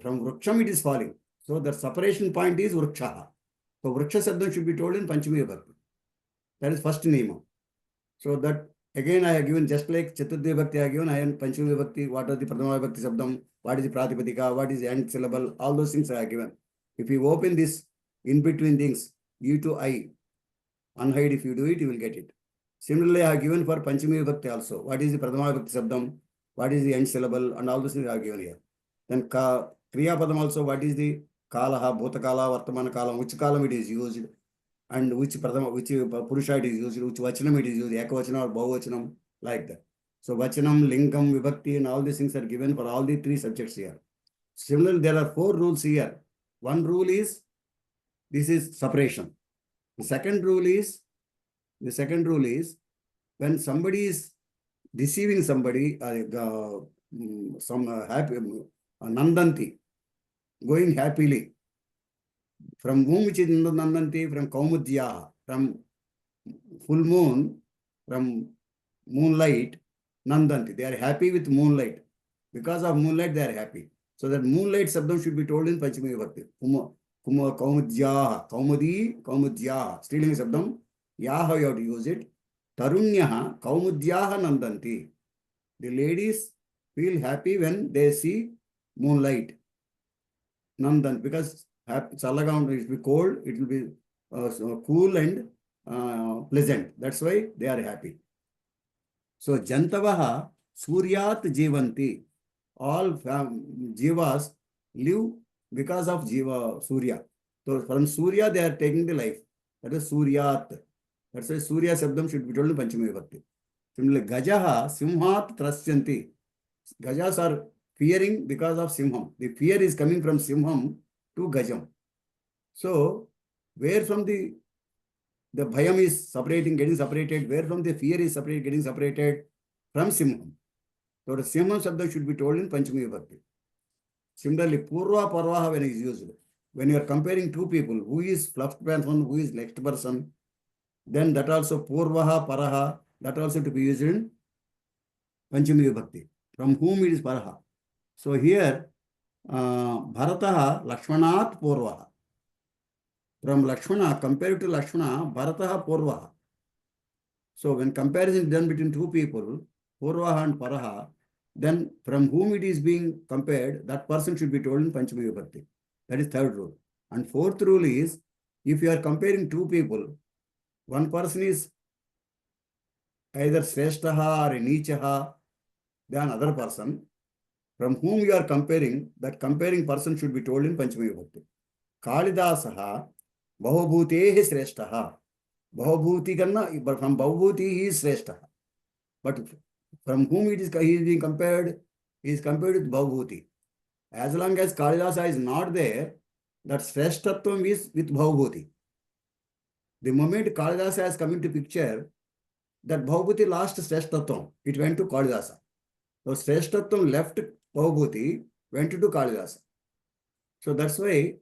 From Vruksham it is falling. So the separation point is Vrukshaha. So Vruksha Sabdam should be told in Panchami Bhakti. That is first name. So that again I have given, just like Chaturdev Bhakti I have given, I am Panchami Bhakti, what are the Pradama Bhakti Sabdam, what is the Pratipadika, what is the end syllable, all those things I have given. If you open this in between things, U to I, unhide, if you do it, you will get it. Similarly, I have given for Panchami Bhakti also. What is the Pradama Bhakti Sabdam, what is the end syllable, and all those things I have given here. Then Kriya Padam also, what is the Kalaha, Bhutakala, Vartamana Kalam, which kalam it is used, and which Pradama, which Purusha it is used, which Vachanam it is used, Ekavachanam or Bahuvachanam, like that. So Vachanam, Lingam, Vibhakti, and all these things are given for all the 3 subjects here. Similarly, there are 4 rules here. One rule is, this is separation. The second rule is, when somebody is deceiving somebody, happy, Nandanti, going happily. From whom which is Nandanti? From Kaumudya. from full moon, from moonlight, nandanti. They are happy with moonlight. Because of moonlight, they are happy. So that moonlight sabdam should be told in Panchami Vibhakti. Kaumudyaha, Kaumudyaha. Strilinga sabdam, yaha you have to use it. Tarunyaha, Kaumudyaha nandanti. The ladies feel happy when they see moonlight. Nandan, because Chalagan it will be cold, it will be cool and pleasant. That's why they are happy. So Jantavaha Suryat Jivanti. All jivas live because of Jiva Surya. So from Surya they are taking the life. That is Suryat. That's why Surya Sabdam should be told in Panchami Vibhakti. Similarly, Gajaha Simhat Trasyanti. Gajas are fearing because of Simham. The fear is coming from Simham to Gajam. So, where from the Bhayam is separating, getting separated, where from the fear is separated, getting separated? From Simham. So, the Simham Sabda should be told in Panchami Vibhakti. Similarly, Purva Parvaha when is used. When you are comparing two people, who is first person, who is next person, then that also Purvaha, Paraha, that also to be used in Panchami Vibhakti. From whom it is Paraha. So here, Bharataha Lakshmanat Purvaha. From Lakshmana, compared to Lakshmana, Bharataha Purvaha. So when comparison is done between two people, Purvaha and Paraha, then from whom it is being compared, that person should be told in Panchami Vibhakti. That is third rule. And fourth rule is, if you are comparing two people, one person is either Sreshtaha or Nichaha than another person, from whom you are comparing, that comparing person should be told in Panchami Vibhakti. Kalidasaha Bhavabhutehi Sreshtaha. Bhavabhuti kanna, but from Bhavabhuti he is Sreshtaha. But from whom he is being compared? He is compared with Bhavabhuti. As long as Kalidasa is not there, that Sreshtatvam is with Bhavabhuti. The moment Kalidasa has come into picture, that Bhavabhuti lost Sreshtatvam. It went to Kalidasa. So Sreshtatvam left Bhavabhuti, went to Kalidasa. So that's why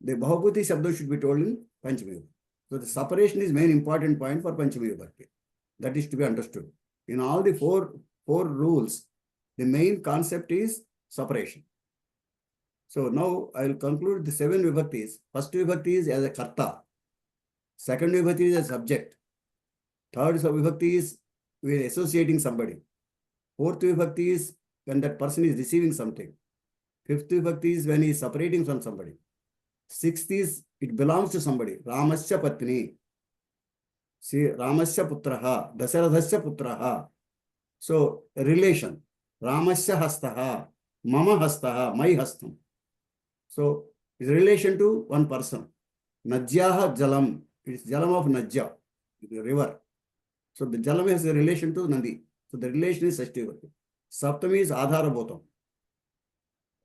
the Bhavabhuti Shabda should be told in Panchami. So the separation is main important point for Panchami Vibhakti. That is to be understood. In all the four rules, the main concept is separation. So now I will conclude the 7 Vibhaktis. First Vibhakti is as a Karta. Second Vibhakti is a subject. Third Vibhakti is we are associating somebody. Fourth Vibhakti is when that person is receiving something. Fifth Vibhakti is when he is separating from somebody. Sixth is it belongs to somebody. Ramasya Patni. See, Ramasya Putraha. Dasaradhasya Putraha. So, relation. Ramasya Hastaha. Mama Hastaha. My Hastam. So, it's relation to one person. Najyaha Jalam. It's Jalam of Najja, the river. So, the Jalam has a relation to Nandi. So, the relation is Sashti Vibhakti. Saptami is Adhara Bhotam.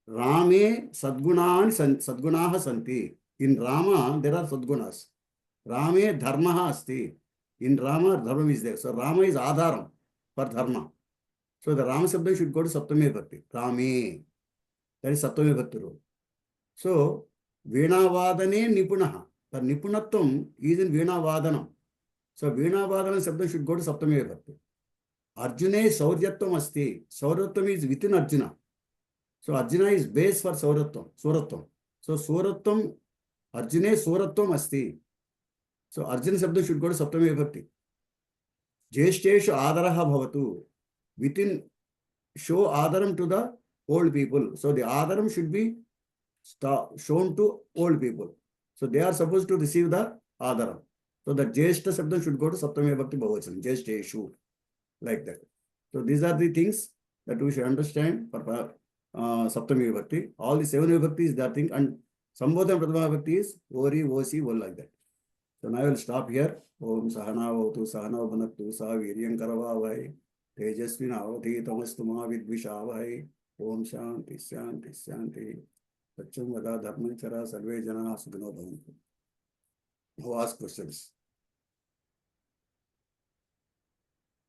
Rame Sadgunaha Santi. In Rama, there are Sadgunas. Rame Dharmaha Asti. In Rama, Dharma is there. So Rama is Adharam for Dharma. So the Rama Sabda should go to Saptami Bhakti. Rame. That is Saptami Bhakti rule. So Veena Vadane Nipunaha. The Nipunatvam is in Veena Vadanam. So Veena Vadana Sabda should go to Saptami Bhakti. Arjune Sauryatvam Asti. Sauryatvam is within Arjuna. So Arjuna is base for Sauratvam. So Sauratvam, Arjune Sauratvam Asti. So Arjuna Sabda should go to Saptami Vibhakti. Jesteshu Adaraha Bhavatu. Within, show Adaram to the old people. So the Adaram should be shown to old people. So they are supposed to receive the Adaram. So the Jeshta Sabda should go to Saptami Vibhakti Bhavachan. Jesteshu. Like that. So these are the things that we should understand for Saptami Vibhakti. All the 7 Vibhaktis is that thing, and Sambodhana Pradhama Vibhakti is Ori, Osi, all like that. So now I will stop here. Om Sahana Vavatu Sahana Bhanaktu Saha Viryam Karavavai Tejasvina Avati Tamastuma Vidvishavai Om Shanti Shanti Shanti Sacham Vada Dharmanchara Sarve Jana Sukhino Bhavantu. Now ask questions.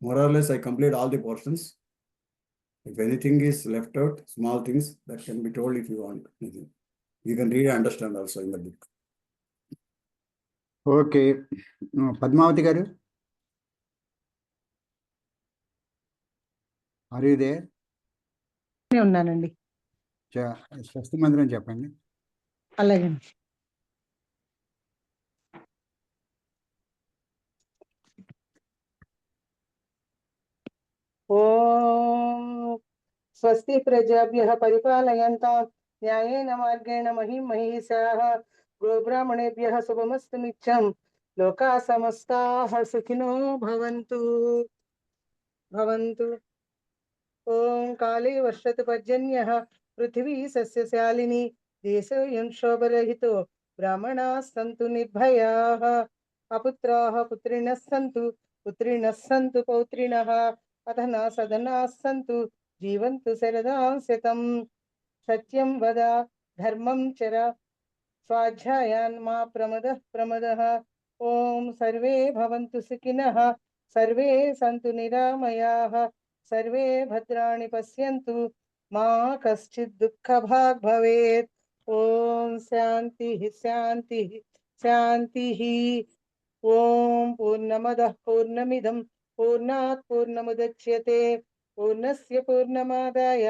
More or less I complete all the portions. If anything is left out, small things, that can be told if you want. You can read and understand also in the book. Okay, Padmavathi గారు, are you there? ఉన్నానండి. స్వస్తి మందిరం చెప్పండి. అలాగే. ఓం స్వస్తి ప్రజాభ్యః పరిపాలయంతాం న్యాయేన మార్గేణ మహిం మహీషాః గోబ్రాహ్మణేభ్యः శుభమస్తు నిత్యం లోకాः సమస్తాः సుఖినో భవంతు. ఓం కాళే వర్షతు పర్జన్యః పృథివీ సస్యశాలిని దేశోऽयं శోభరహితో బ్రాహ్మణాः సంతు నిర్భయాः అపుత్రాः పుత్రిణः సంతు పౌత్రిణः అధనా సదనాः సంతు జీవంతు శరదాం శతం. సత్యం వద ధర్మం చర స్వాధ్యాయాన్ మా ప్రమదః. ఓం సర్వే భవంతు సుఖినః సర్వే సంతు నిరామయాః సర్వే భద్రాణి పశ్యంతు మా కశ్చిత్ దుఃఖభాగ్ భవేత్. ఓం శాంతి శాంతి శాంతి. ఓం పూర్ణమదః పూర్ణమిదం పూర్ణాత్ పూర్ణముదచ్యతే పూర్ణస్య పూర్ణమాదాయ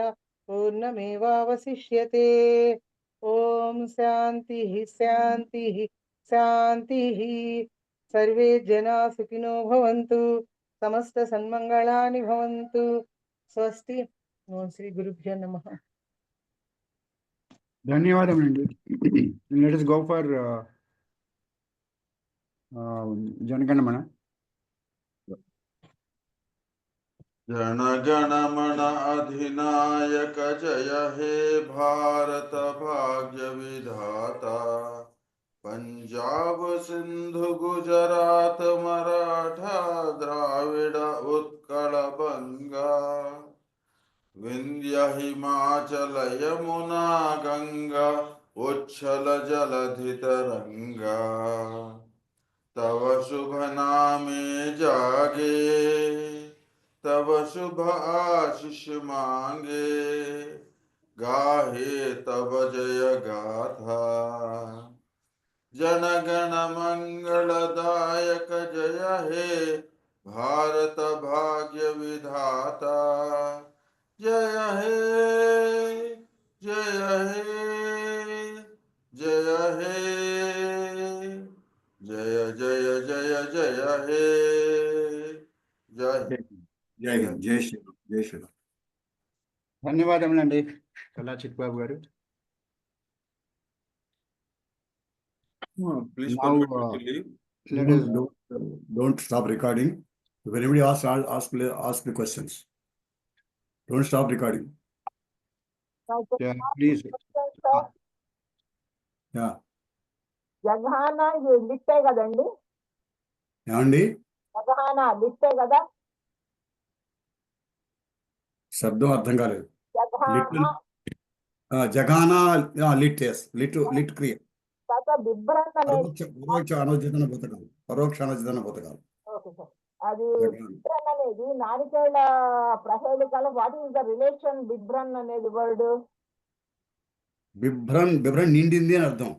పూర్ణమేవావశిష్యతే. ఓం శాంతి శాంతి శాంతి. సర్వే జనా సుఖినో భవంతు సమస్త సన్మంగళాని భవంతు. స్వస్తి. ఓం శ్రీ గురుభ్యో నమః. ధన్యవాదములండి. Let us go for Janaganamana. Janaganamana अधिनायक जय हे भारत भाग्य विधाता पंजाब सिंधु गुजरात मराठा द्राविड़ उत्कल बंगा विंध्य हिमाचल यमुना गंगा उच्छल जलधि तरंगा तव शुभ नामे जागे तब शुभ आशीष मांगे गाहे तब जय गाथा जनगण मंगलदायक जय हे भारत भाग्य विधाता जय हे जय हे जय हे जय जय जय जय हे जय జై హింద్, జై శ్రీరామ్, జై శ్రీరామ్. ధన్యవాదములండి కళా చిక్బాబు గారు. Please Now, permit me to leave. let us Don't stop recording. If anybody ask the questions. Don't stop recording. please. Yeah. జగహానా లిట్టే కదండి, ఏమండి జగహానా లిట్టే కదా, శబ్దం అర్థం కాలేదు. జగహానా జగానా లిట్, ఎస్, లిట్ క్రియ. తర్వాత బిభ్రన్ అనేది పరోక్ష అనుచితన బతకాలు, పరోక్ష అనుచితన బతకాలు. Okay sir. అది బిభ్రన్ అనేది నారికేళ ప్రహేళికల. వాట్ ఈస్ ద రిలేషన్ బిభ్రన్ అనేది వర్డ్? బిభ్రన్ నిండింది అని అర్థం.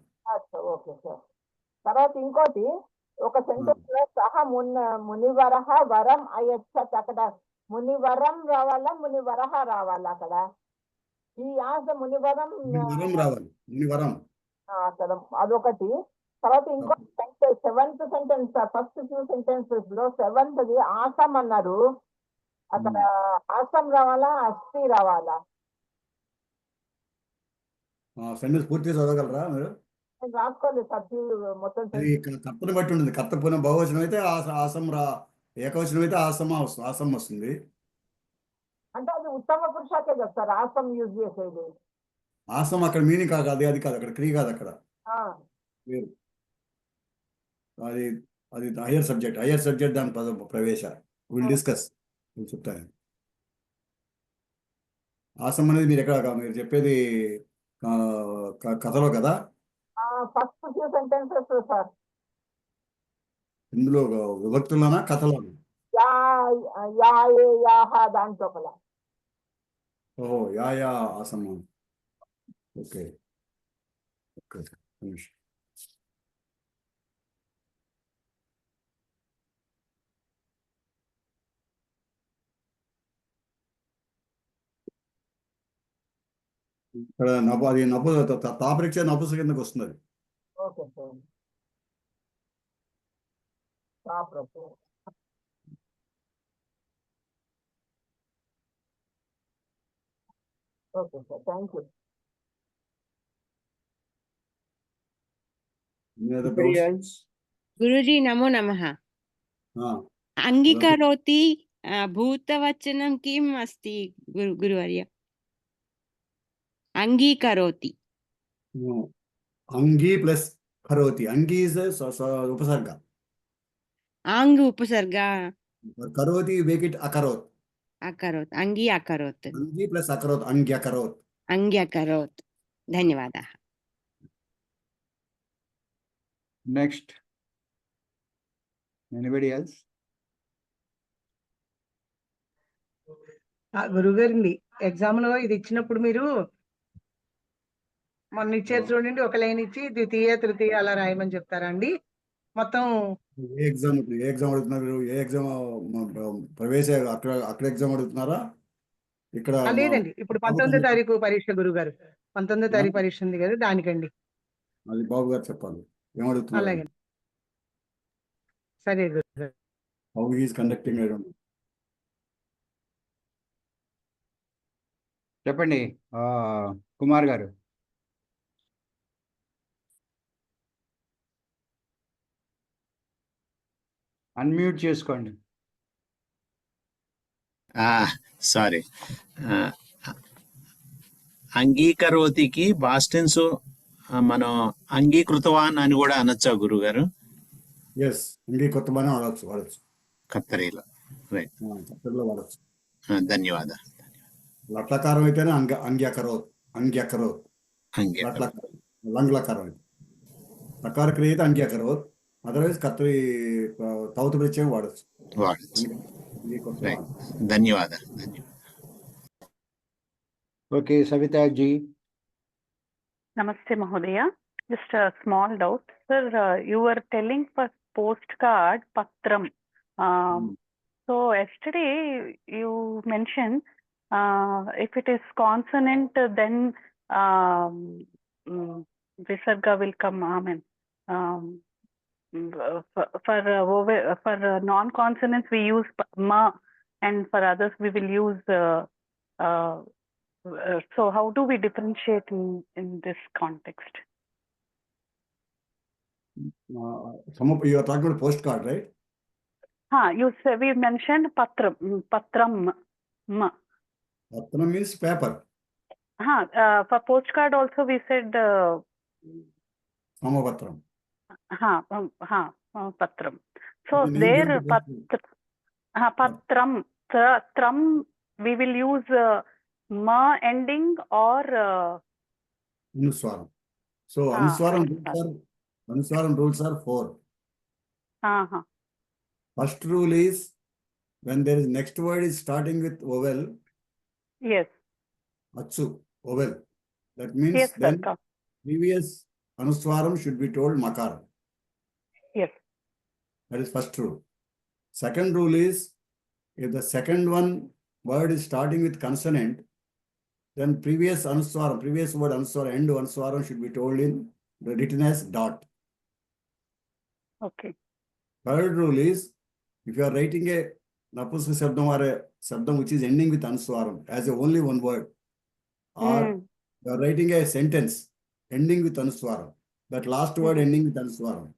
Okay sir. తర్వాత ఇంకోటి, ఒక సెంటెన్స్ లో సహ మునివరహ వరం అయ్యచ్చ. అక్కడ మునివరం రావాలా మునివరహ రావాలా? అక్కడ ఈ ఆశ మునివరం రావాలి, మునివరం అక్కడ అదొకటి. తర్వాత ఇంకో sentence, seventh sentence, first few sentences లో సెవెంత్ ది ఆసం అన్నారు. అక్కడ ఆసం రావాలా అస్థి రావాలా? సెంటెన్స్ పూర్తిగా చదవగలరా మీరు? నేను రాసుకోలేదు సార్ మొత్తం. అది కర్తను బట్టి ఉంటుంది. కర్త పూర్ణ బహువచనం అయితే ఆసం ఏకవచనం అయితే ఆసం వస్తుంది. అంటే అది ఉత్తమ పురుషాకే కదా సార్ ఆసం యూజ్ చేసేది. ఆసం అక్కడ మీనింగ్ కాదు, అది కాదు, అక్కడ క్రియ కాదు, అక్కడ అది అది హయ్యర్ సబ్జెక్ట్ దాని ప్రవేశ విల్ డిస్కస్ చెప్తాను. ఆసం అనేది మీరు చెప్పేది కథలో కదా? First few sentences sir. ఇందులో విభక్తుల్లోనా కథలోనా? దాంట్లో కల. ఓహో, యా ఆసం. ఓకే. ఇక్కడ నవ్వు అది నవ్వు తాపరిచ్చే నవ్వు కిందకి వస్తుంది. Okay sir. తాప్రపు. Okay sir, thank you. Anybody else? Guruji, namo namaha. Angikaroti bhutavachanam kim asti Guruvarya? Angikaroti. Angi plus karoti. Angi is a upasarga. Ang upasarga. Karoti, you make it akarot. Akarot. Angi akarot. Angi plus akarot. Angyakarot. Angyakarot. Dhanyavada. Next. Anybody else? గురుగారండి, exam లో ఇది ఇచ్చినప్పుడు మీరు మొన్న ఇచ్చారు చూడండి, ఒక line ఇచ్చి ద్వితీయ తృతీయ అలా రాయమని చెప్తారా అండి? మొత్తం ఏ ఎగ్జామ్ అడుగుతున్నారు? ఏ ఎగ్జామ్ ప్రవేశ అక్కడ ఎగ్జామ్ అడుగుతున్నారా? ఇక్కడ లేదండి, ఇప్పుడు 19వ తారీఖు పరీక్ష గురుగారు. 19వ తారీఖు పరీక్ష ఉంది కదా, దానికండి. అది బాబు గారు చెప్పాలి ఏమడుగుతున్నారు. అలాగే సరే గురుగారు. How he is conducting. చెప్పండి కుమార్ గారు. అన్మ్యూట్ చేసుకోండి. సారీ, అంగీకరోతికి బాస్టెన్స్ మనం అంగీకృతవాన్ అని కూడా అనొచ్చా గురుగారు? ఎస్, అంగీకృతవాన్ వాడచ్చు. కత్తరీలో రైట్, కత్తరీలో వాడచ్చు. ధన్యవాదాలు. లట్లకారం అయితేనే అంగ్యకరోత్. లంగ్లకారం అయితే లకార క్రియ అయితే అంగ్యకరోత్. అదర్వైజ్ కత్తరి తౌత ప్రత్యయం వాడచ్చు. ధన్యవాదాలు. Okay, సవితాజీ. Namaste Mahodaya. Just a small doubt. Sir, you were telling for postcard Patram. So yesterday you mentioned if it is consonant, then Visarga will come. Amen. For non-consonants we use ma, and for others we will use so how do we differentiate in this context? You are talking about postcard, right? We mentioned patram. Patram means paper. For postcard also we said Samapatram. Patram. So there patram, tram we will use ma ending or Anuswaram. So Anuswaram rules are 4. First rule is when there is next word is starting with vowel. Yes. Achu, vowel. That means yes, then sir. previous Anuswaram should be told makaram. Yes. That is first rule. Second rule is if the second one word is starting with consonant, then previous word Anuswaram, end Anuswaram should be told in written as dot. Okay. Third rule is if you are writing a Napusaka Sabdam or a Sabdam which is ending with Anuswaram as a only one word, or you are writing a sentence ending with Anuswaram, that last word ending with Anuswaram,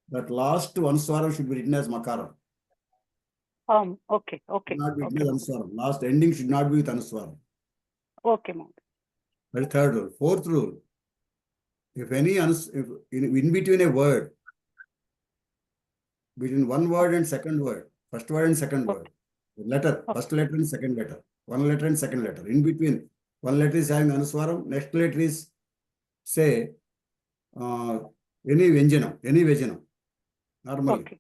that last Anuswaram should be written as makaram. Okay. Not be written as Anuswaram. Last ending should not be with Anuswaram. Okay, ma'am. That is third rule. Fourth rule, if any if in between a word, between one word and second word, first word and second word, letter, first letter and second letter, one letter and second letter, in between one letter is having Anuswaram, next letter is say any Vyanjanam, normally. Okay.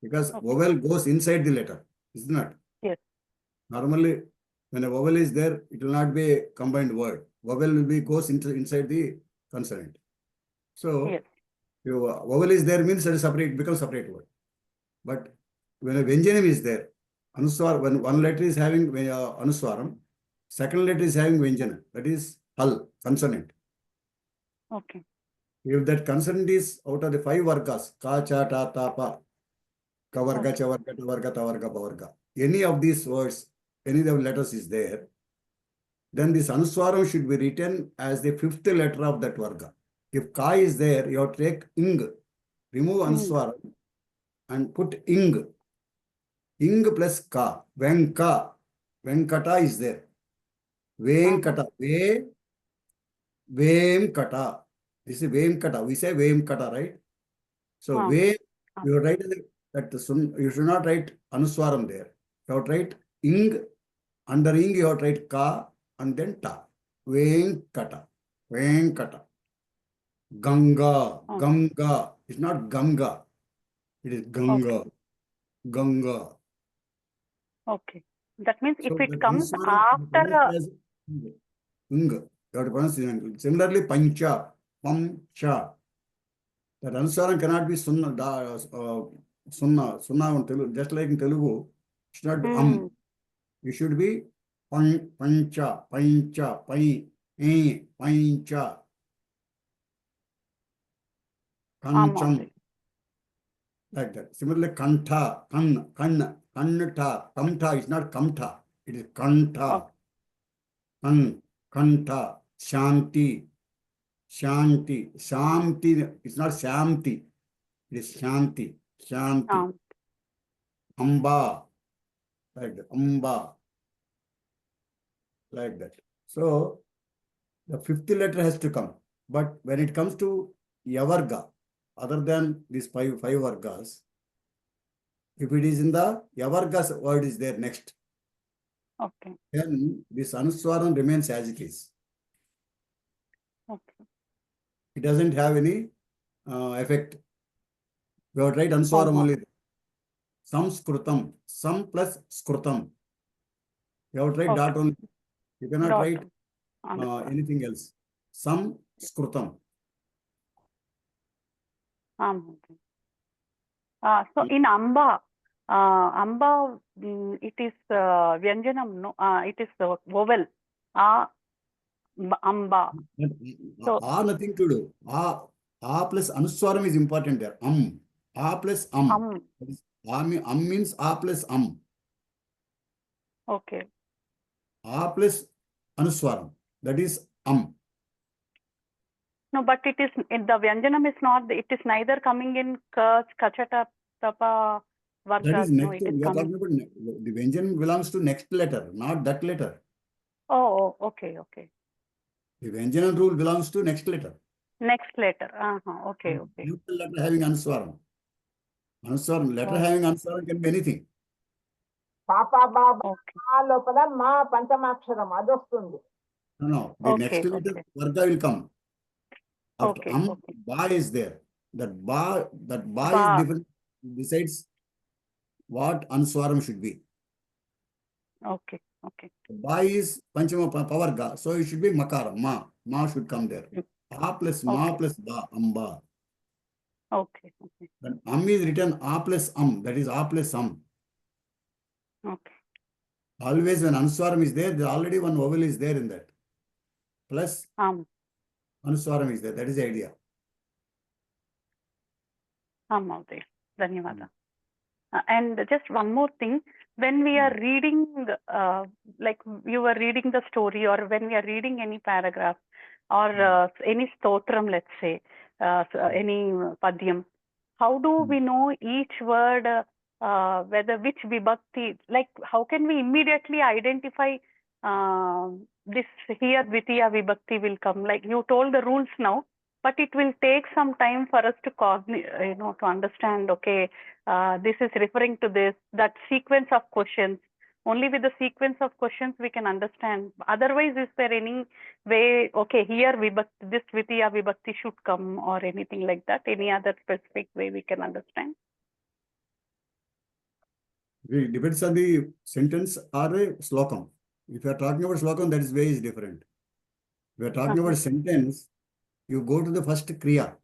Because vowel goes inside the letter, is not? Yes. Normally, when a vowel is there, it will not be a combined word. Vowel will be goes inside the consonant. So, yes. If vowel is there means it becomes separate word. But when a Vyanjanam is there, Anuswaram, when one letter is having Anuswaram, second letter is having Vyanjana, that is hal, consonant. Okay. If that consonant is out of the 5 vargas, ka, cha, ta, ta, pa, kavarga, Okay. chavarga, tavarga, tavarga, pavarga, any of these words, any of the letters is there, then this anuswaram should be written as the 5th letter of that varga. If ka is there, you have to take ing, remove anuswaram and put ing. Ing plus ka, venka, venkata is there. Venkata, Vemkata. This is Vemkata. We say Vemkata, right? So Ve, you write that you should not write Anuswaram there. You have to write ing, under ing you have to write ka and then ta. Venkata, Venkata. Ganga, Ganga. It's not Ganga. It is Ganga, Ganga. Okay. That means if So it that comes Anuswaram after as ing. You have to pronounce it. Similarly, Pancha, Pamcha. That Anusaram cannot be Sunna, Sunna, Sunna on Telugu. Just like in Telugu, it should not be it should be Pancha, Pancha, Pai, Pancha, Kancham, like that. Similarly, Kanta, Kannata, Kamta is not Kamta, it is Kanta, Kanta, Shanti, Shanti, Shanti, it's not Shanti, it is Shanti, Shanti, Amba, like that, Amba, like that. So, the 5th letter has to come. But when it comes to Yavarga, other than these five vargas, if it is in the Yavargas word is there next, then this Anuswaram remains as it is. It doesn't have any effect. We have to write Anuswaram only. Samskrutam, Sam plus Skrutam. You have to write dot only. You cannot write anything else. Samskrutam. So in Amba, it is Vyanjanam, no? It is vowel. Amba. So, nothing to do. Plus Anuswaram is important there. A plus means A plus Okay. A plus Anuswaram. That is No, but it is, the Vyanjanam is not, it is neither coming in Kachata, Tapa, Vargas. That is next. No, it is We are coming. talking about the Vyanjan belongs to next letter, not that letter. Oh, okay. The Vyanjana rule belongs to next letter. Next letter. Okay. Next letter having Anuswaram. Letter having Anuswaram can be anything. Papa Baba lopala ma panchamaksharam adosthundi. No. The next letter Varga will come. After Ba is there. That ba is different. Decides what Anuswaram should be. Okay. Ba is Panchama Pavarga, so it should be Makara. Ma should come there. A plus Ma plus Ba, Amba. Okay. Then is written A plus that is A plus Okay. Always when Anuswaram is there already one vowel is there in that. Plus Anuswaram is there. That is the idea. Dhanyavada. And just one more thing, when we are reading, like you were reading the story, or when we are reading any paragraph or any stotram, let's say, any padyam, how do we know each word, whether which vibhakti, like how can we immediately identify this here Dvitiya vibhakti will come? Like you told the rules now, but it will take some time for us to to understand, okay, this is referring to this, that sequence of questions. Only with the sequence of questions we can understand. Otherwise, is there any way, okay, here vibhakti, this Dvitiya vibhakti should come, or anything like that? Any other specific way we can understand? It depends on the sentence or a slokam. If you are talking about slokam, that is way is different. If you are talking about sentence, you go to the first kriya.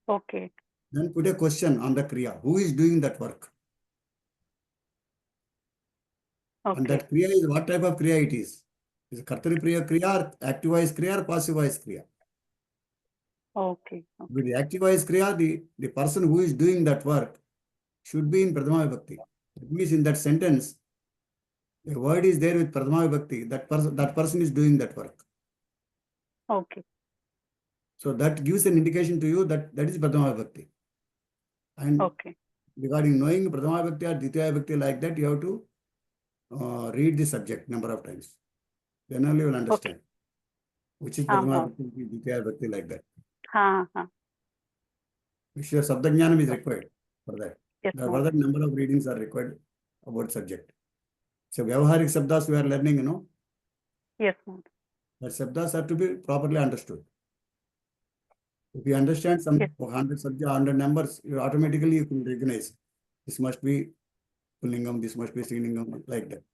Okay. Then put a question on the kriya. Who is doing that work? And Okay. that kriya is what type of kriya it is? Is it kartari priya kriya, or active voice kriya, or passive voice kriya? Okay. With the active voice kriya, the person who is doing that work should be in Pradama Vibhakti. It means in that sentence, a word is there with Pradama Vibhakti, that person is doing that work. Okay. So that gives an indication to you that is Pradama Vibhakti. And Okay. regarding knowing Pradama Vibhakti or Ditya Vibhakti like that, you have to read the subject number of times. Then only you will understand. Which is Pradama Vibhakti, Ditya Vibhakti like that. Vishya Sabdajnanam is required for that. Yes, For that number of readings are required about subject. So Vyavaharik Sabdas we are learning, you know. Yes, ma'am. But Sabdas are to be properly understood. If you understand some Yes. 100 subject, 100 numbers, you automatically you can recognize this must be Pullingam, this must be Srilingam, like that.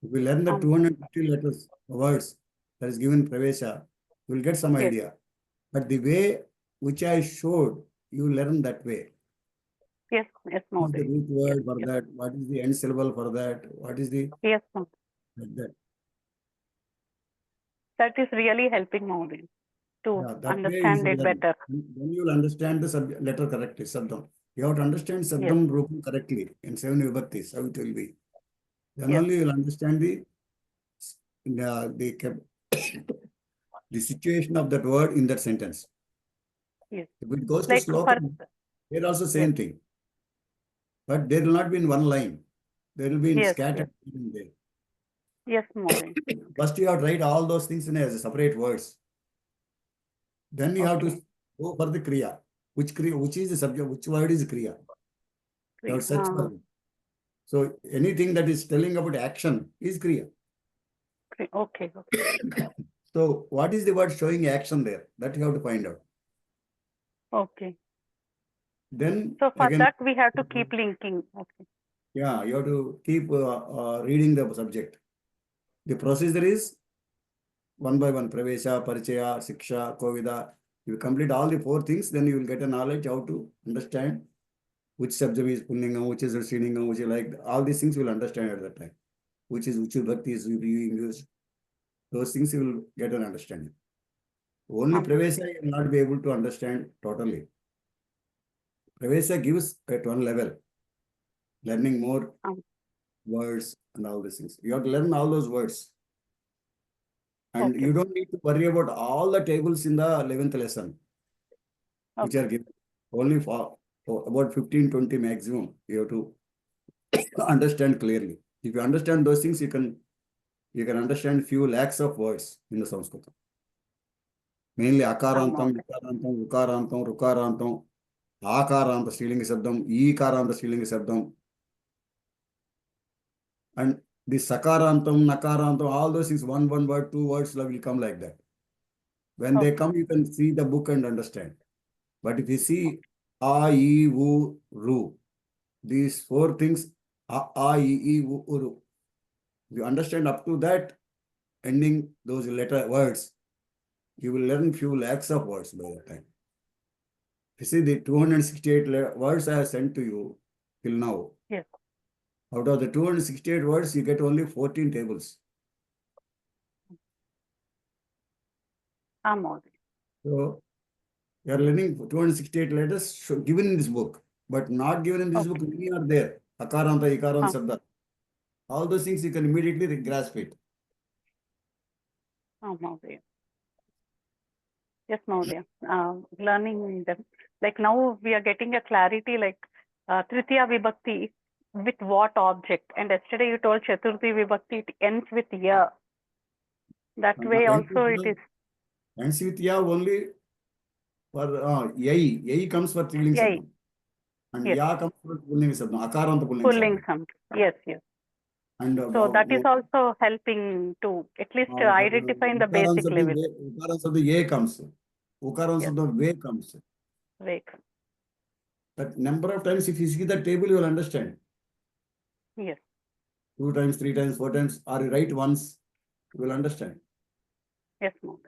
If we learn the 250 letters, words that is given Pravesha, you will get some Yes. idea. But the way which I showed, you learn that way. Yes, yes, What is the Modi. root word Yes, for yes. that? What is the end syllable for that? What is the Yes, ma'am. like that? That is really helping Modi to Yeah, that way you understand should it learn. better. Then you will understand the subject, letter correctly, Sabdam. You have to understand Yes. Sabdam Rupam correctly in 7 Vibhaktis, how it will be. Then Yes. only you will understand the situation of that word in that sentence. Yes. If it goes to Like for Slokam, there also same Yes. thing. But there will not be in one line. There will be in Yes, scattered in there. Yes, Modi. First you have to write all those things in as separate words. Then you have to Okay. go for the kriya. Which is the subject, which word is kriya? You have to search for it. So anything that is telling about action is kriya. Okay. Okay. So what is the word showing action there? That you have to find out. Okay. Then So for again, that we have to keep linking. Okay. yeah, you have to keep reading the subject. The procedure is one by one, Pravesha, Parichaya, Siksha, Kovida. You complete all the 4 things, then you will get a knowledge how to understand which subject is Pullingam, which is Sriningam, which is like, all these things you will understand at that time. Which is Uchu Bhakti is being used. Those things you will get an understanding. Only Pravesha you will not be able to understand totally. Pravesha gives at one level, learning more words and all these things. You have to learn all those words. And you don't need to worry about all the tables in the 11th lesson, which are given only for about 15-20 maximum. You have to understand clearly. If you understand those things, you can understand few lakhs of words in the Samskrutam. Mainly Akarantam, Vikarantam, Ukarantam, Rukarantam, Akaranta Strilinga Sabdam, Ikaranta Strilinga Sabdam. And the Sakarantam, Nakarantam, all those things, one word, 2 words will come like that. When they come, you can see the book and understand. But if you see A, I, U, Ru, these 4 things, A, I, U, Ru, you understand up to that, ending those letter words, you will learn few lakhs of words by that time. You see the 268 words I have sent to you till now. Yes. Out of the 268 words, you get only 14 tables. So you are learning 268 letters given in this book, but not given in this book. Many are there. Akaranta, Ikaranta, Sabda. All those things you can immediately grasp it. Yes, Mahodaya. Learning them. Like now we are getting a clarity like Tritiya Vibhakti with what object. And yesterday you told Chaturthi Vibhakti, it ends with ya. That way also it is. Ends with ya only for yai. Yai comes for Trilinga Sabdam. And yes. ya comes for Pullinga Sabdam. Akaranta Pullinga Pulling Sabdam. some. Yes, yes. And So that is also helping to at least identify in the basic level. Ukarans of the A comes. Ukarans of the way comes. Right. But number of times if you see the table, you will understand. Yes. 2 times, 3 times, 4 times, or you write once, you will understand. Yes, ma'am.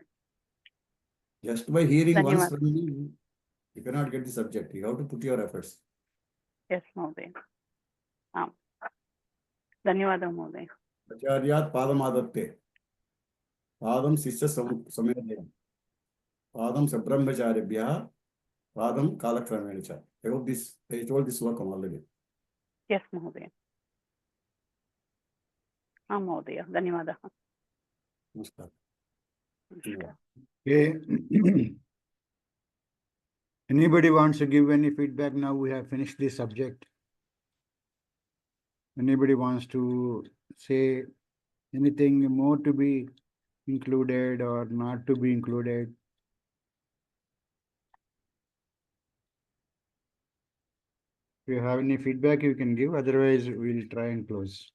Just by hearing once from me, you cannot get the subject. You have to put your efforts. Yes, ma'am. धन्यवादः महोदय। आचार्यात् पादमादत्ते पादं शिष्य समेधयम् पादं सब्रह्मचारिभ्यः पादं कालक्रमेण च. I hope this, I told this work already. Yes महोदय। आं महोदय, धन्यवादः। नमस्कार. Okay. Anybody wants to give any feedback now? We have finished this subject. Anybody wants to say anything more to be included or not to be included? If you have any feedback, you can give. Otherwise, we'll try and close.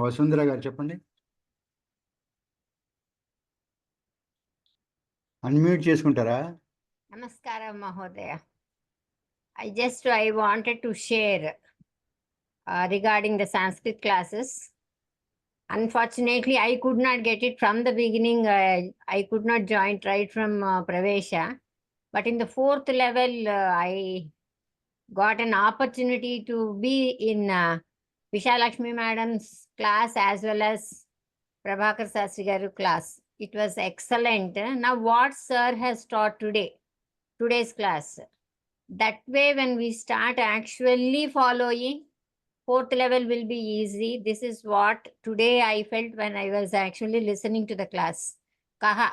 Vasundhara గారు చెప్పండి. Unmute చేసుకుంటారా? Namaskaram, Mahodaya. I wanted to share regarding the Sanskrit classes. Unfortunately, I could not get it from the beginning. I could not join right from Pravesha. But in the 4th level, I got an opportunity to be in Vishalakshmi Madam's class as well as Prabhakar Sastri Garu class. It was excellent. Now what sir has taught today's class, that way when we start actually following, 4th level will be easy. This is what today I felt when I was actually listening to the class. Kaha,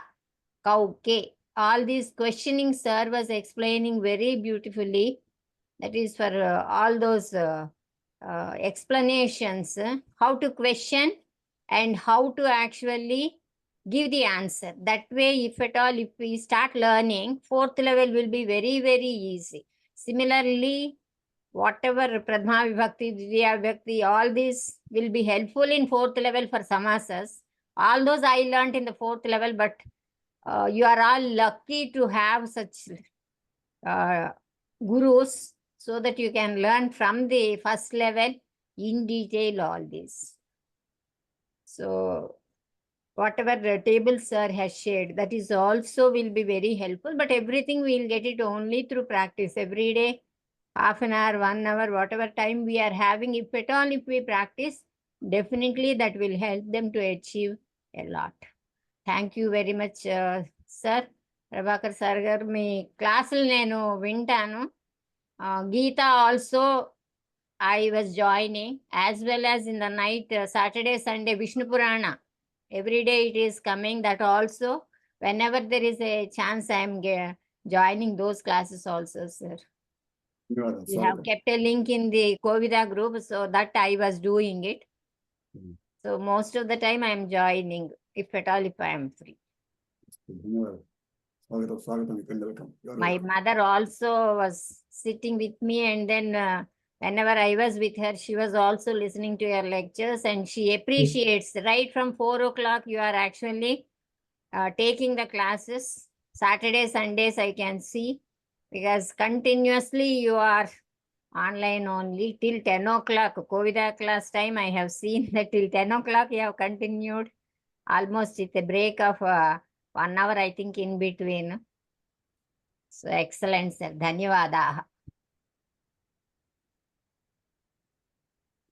kau, ke, all these questioning sir was explaining very beautifully. That is for all those explanations, how to question and how to actually give the answer. That way, if at all, if we start learning, 4th level will be very, very easy. Similarly, whatever Pradhama Vibhakti, Dvitiya Vibhakti, all these will be helpful in 4th level for samasas. All those I learnt in the 4th level, but you are all lucky to have such gurus so that you can learn from the 1st level in detail all this. So whatever the table sir has shared, that is also will be very helpful, but everything we will get it only through practice. Every day, half an hour, 1 hour, whatever time we are having, if at all, if we practice, definitely that will help them to achieve a lot. Thank you very much, sir. Prabhakar sir garu, మీ క్లాసులు నేను వింటాను. Geeta also I was joining, as well as in the night, Saturday, Sunday, Vishnu Purana. Every day it is coming. That also, whenever there is a chance, I am joining those classes also, sir. You have kept a link in the Kovida group, so that I was doing it. So most of the time I am joining, if at all, if I am free. Swagatam, you can welcome. My mother also was sitting with me, and then whenever I was with her, she was also listening to your lectures, and she appreciates right from 4 o'clock. You are actually taking the classes. Saturdays, Sundays, I can see, because continuously you are online only till 10 o'clock. Kovida class time, I have seen that till 10 o'clock you have continued, almost with a break of 1 hour, I think, in between. So excellent, sir. Dhanyavada.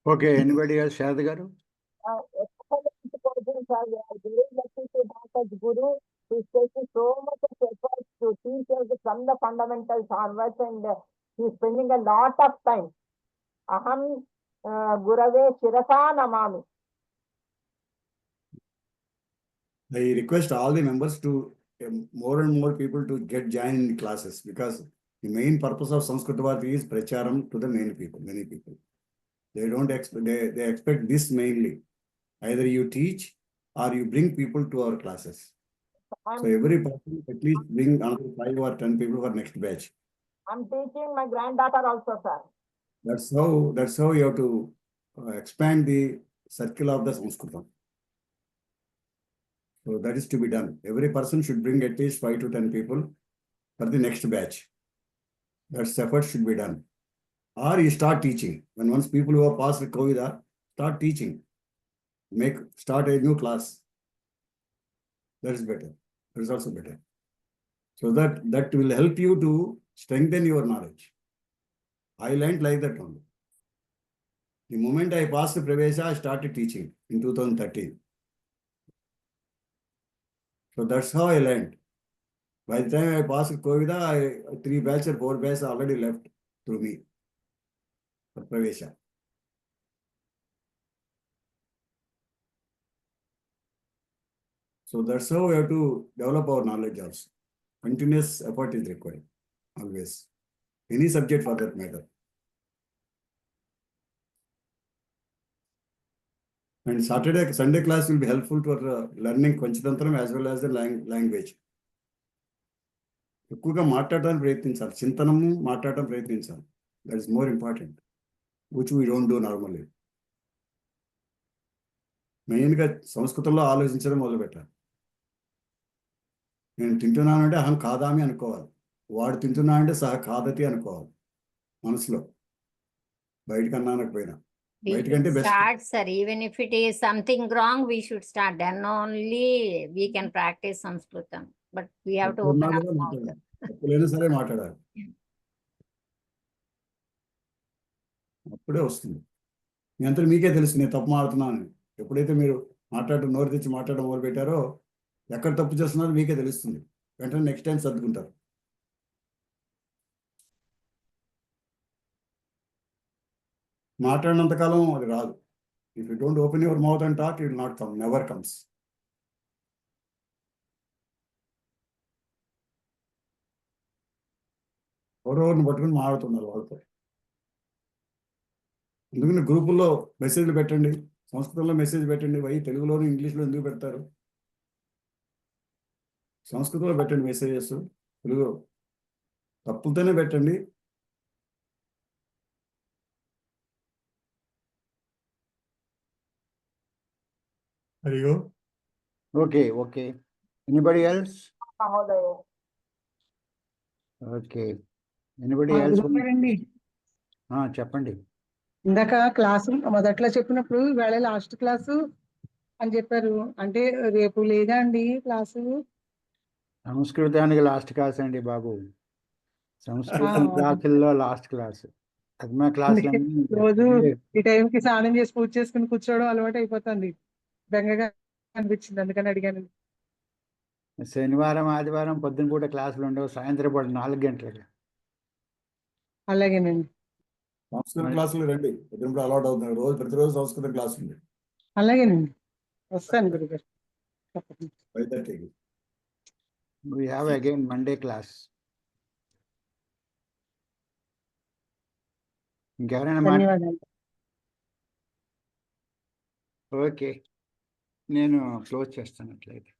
Okay, anybody else? Sharad garu? Excellent question, sir. We are very lucky to have such guru who is taking so much of effort to teach us from the fundamentals onwards, and he is spending a lot of time. Aham gurave shirasa namami. I request all the members to more and more people to get join in classes, because the main purpose of Sanskrit Bharati is pracharam to the many people. They don't expect, they expect this mainly. Either you teach or you bring people to our classes. So every person at least bring another 5 or 10 people for next batch. I'm teaching my granddaughter also, sir. That's how you have to expand the circle of the Samskrutam. So that is to be done. Every person should bring at least 5 to 10 people for the next batch. That effort should be done. Or you start teaching. When once people who have passed the Kovida, start teaching. Start a new class. That is better. That is also better. So that will help you to strengthen your knowledge. I learned like that only. The moment I passed Pravesha, I started teaching in 2013. So that's how I learned. By the time I passed Covida, 3 batch or 4 batch already left through me for Pravesha. So that's how we have to develop our knowledge also. Continuous effort is required, always. Any subject for that matter. And Sunday class will be helpful for learning Panchtantra as well as the language. ఎక్కువగా మాట్లాడడానికి ప్రయత్నించాలి, చింతనము మాట్లాడటం ప్రయత్నించాలి. That is more important, which we don't do normally. మెయిన్గా సంస్కృతంలో ఆలోచించడం మొదలు పెట్టాలి. నేను తింటున్నానంటే అహం కాదామి అనుకోవాలి, వాడు తింటున్నా అంటే సహ కాదతి అనుకోవాలి మనసులో, బయటకు అన్నానకపోయినా. We can start, sir. Even if it is something wrong, we should start. Then only we can practice Samskrutam. But we have to open up mouth. ఎప్పుడైనా సరే మాట్లాడాలి, అప్పుడే వస్తుంది. మీ అంతా మీకే తెలుసు నేను తప్పు మాట్లాడుతున్నాను. ఎప్పుడైతే మీరు నోరు తెచ్చి మాట్లాడడం మొదలు పెట్టారో, ఎక్కడ తప్పు చేస్తున్నారో మీకే తెలుస్తుంది. వెంటనే నెక్స్ట్ టైం సర్దుకుంటారు. మాట్లాడినంతకాలం అది రాదు. If you don't open your mouth and talk, it will not come, never comes. ఎవరెవరిని పట్టుకుని మాట్లాడుతున్నారు వాళ్ళతో. ఎందుకంటే గ్రూపుల్లో మెసేజ్లు పెట్టండి, సంస్కృతంలో మెసేజ్ పెట్టండి. తెలుగులోను ఇంగ్లీష్లో ఎందుకు పెడతారు? సంస్కృతంలో పెట్టండి మెసేజెస్, తెలుగు తప్పులతోనే పెట్టండి. అయ్యో, Okay. Anybody else? మహోదయ. Okay. Anybody else? అండి, చెప్పండి. ఇందాక క్లాసు మొదట్లో చెప్పినప్పుడు వేళ లాస్ట్ క్లాసు అని చెప్పారు. అంటే రేపు లేదా అండి క్లాసు? సంస్కృతానికి లాస్ట్ క్లాస్ అండి బాబు. సంస్కృతం క్లాసుల్లో లాస్ట్ క్లాస్. అగ్మా క్లాస్ రోజు ఈ టైంకి స్నానం చేసి పూజ చేసుకుని కూర్చోవడం అలవాటు అయిపోతుంది. బెంగగా అనిపించింది, అందుకని అడిగాను. శనివారం ఆదివారం పొద్దున పూట క్లాసులు ఉండవు, సాయంత్రం పూట 4 గంటలకి. అలాగేనండి. సంస్కృత క్లాసులు రండి, ఎప్పుడు అలవాటు అవుతుంది. ప్రతిరోజు సంస్కృత క్లాస్ ఉంది. అలాగేనండి, వస్తాను గురుగారు. We have again Monday class. ఇంకెవరైనా ధన్యవాదాలు. ఓకే, నేను క్లోజ్ చేస్తాను అట్లయితే.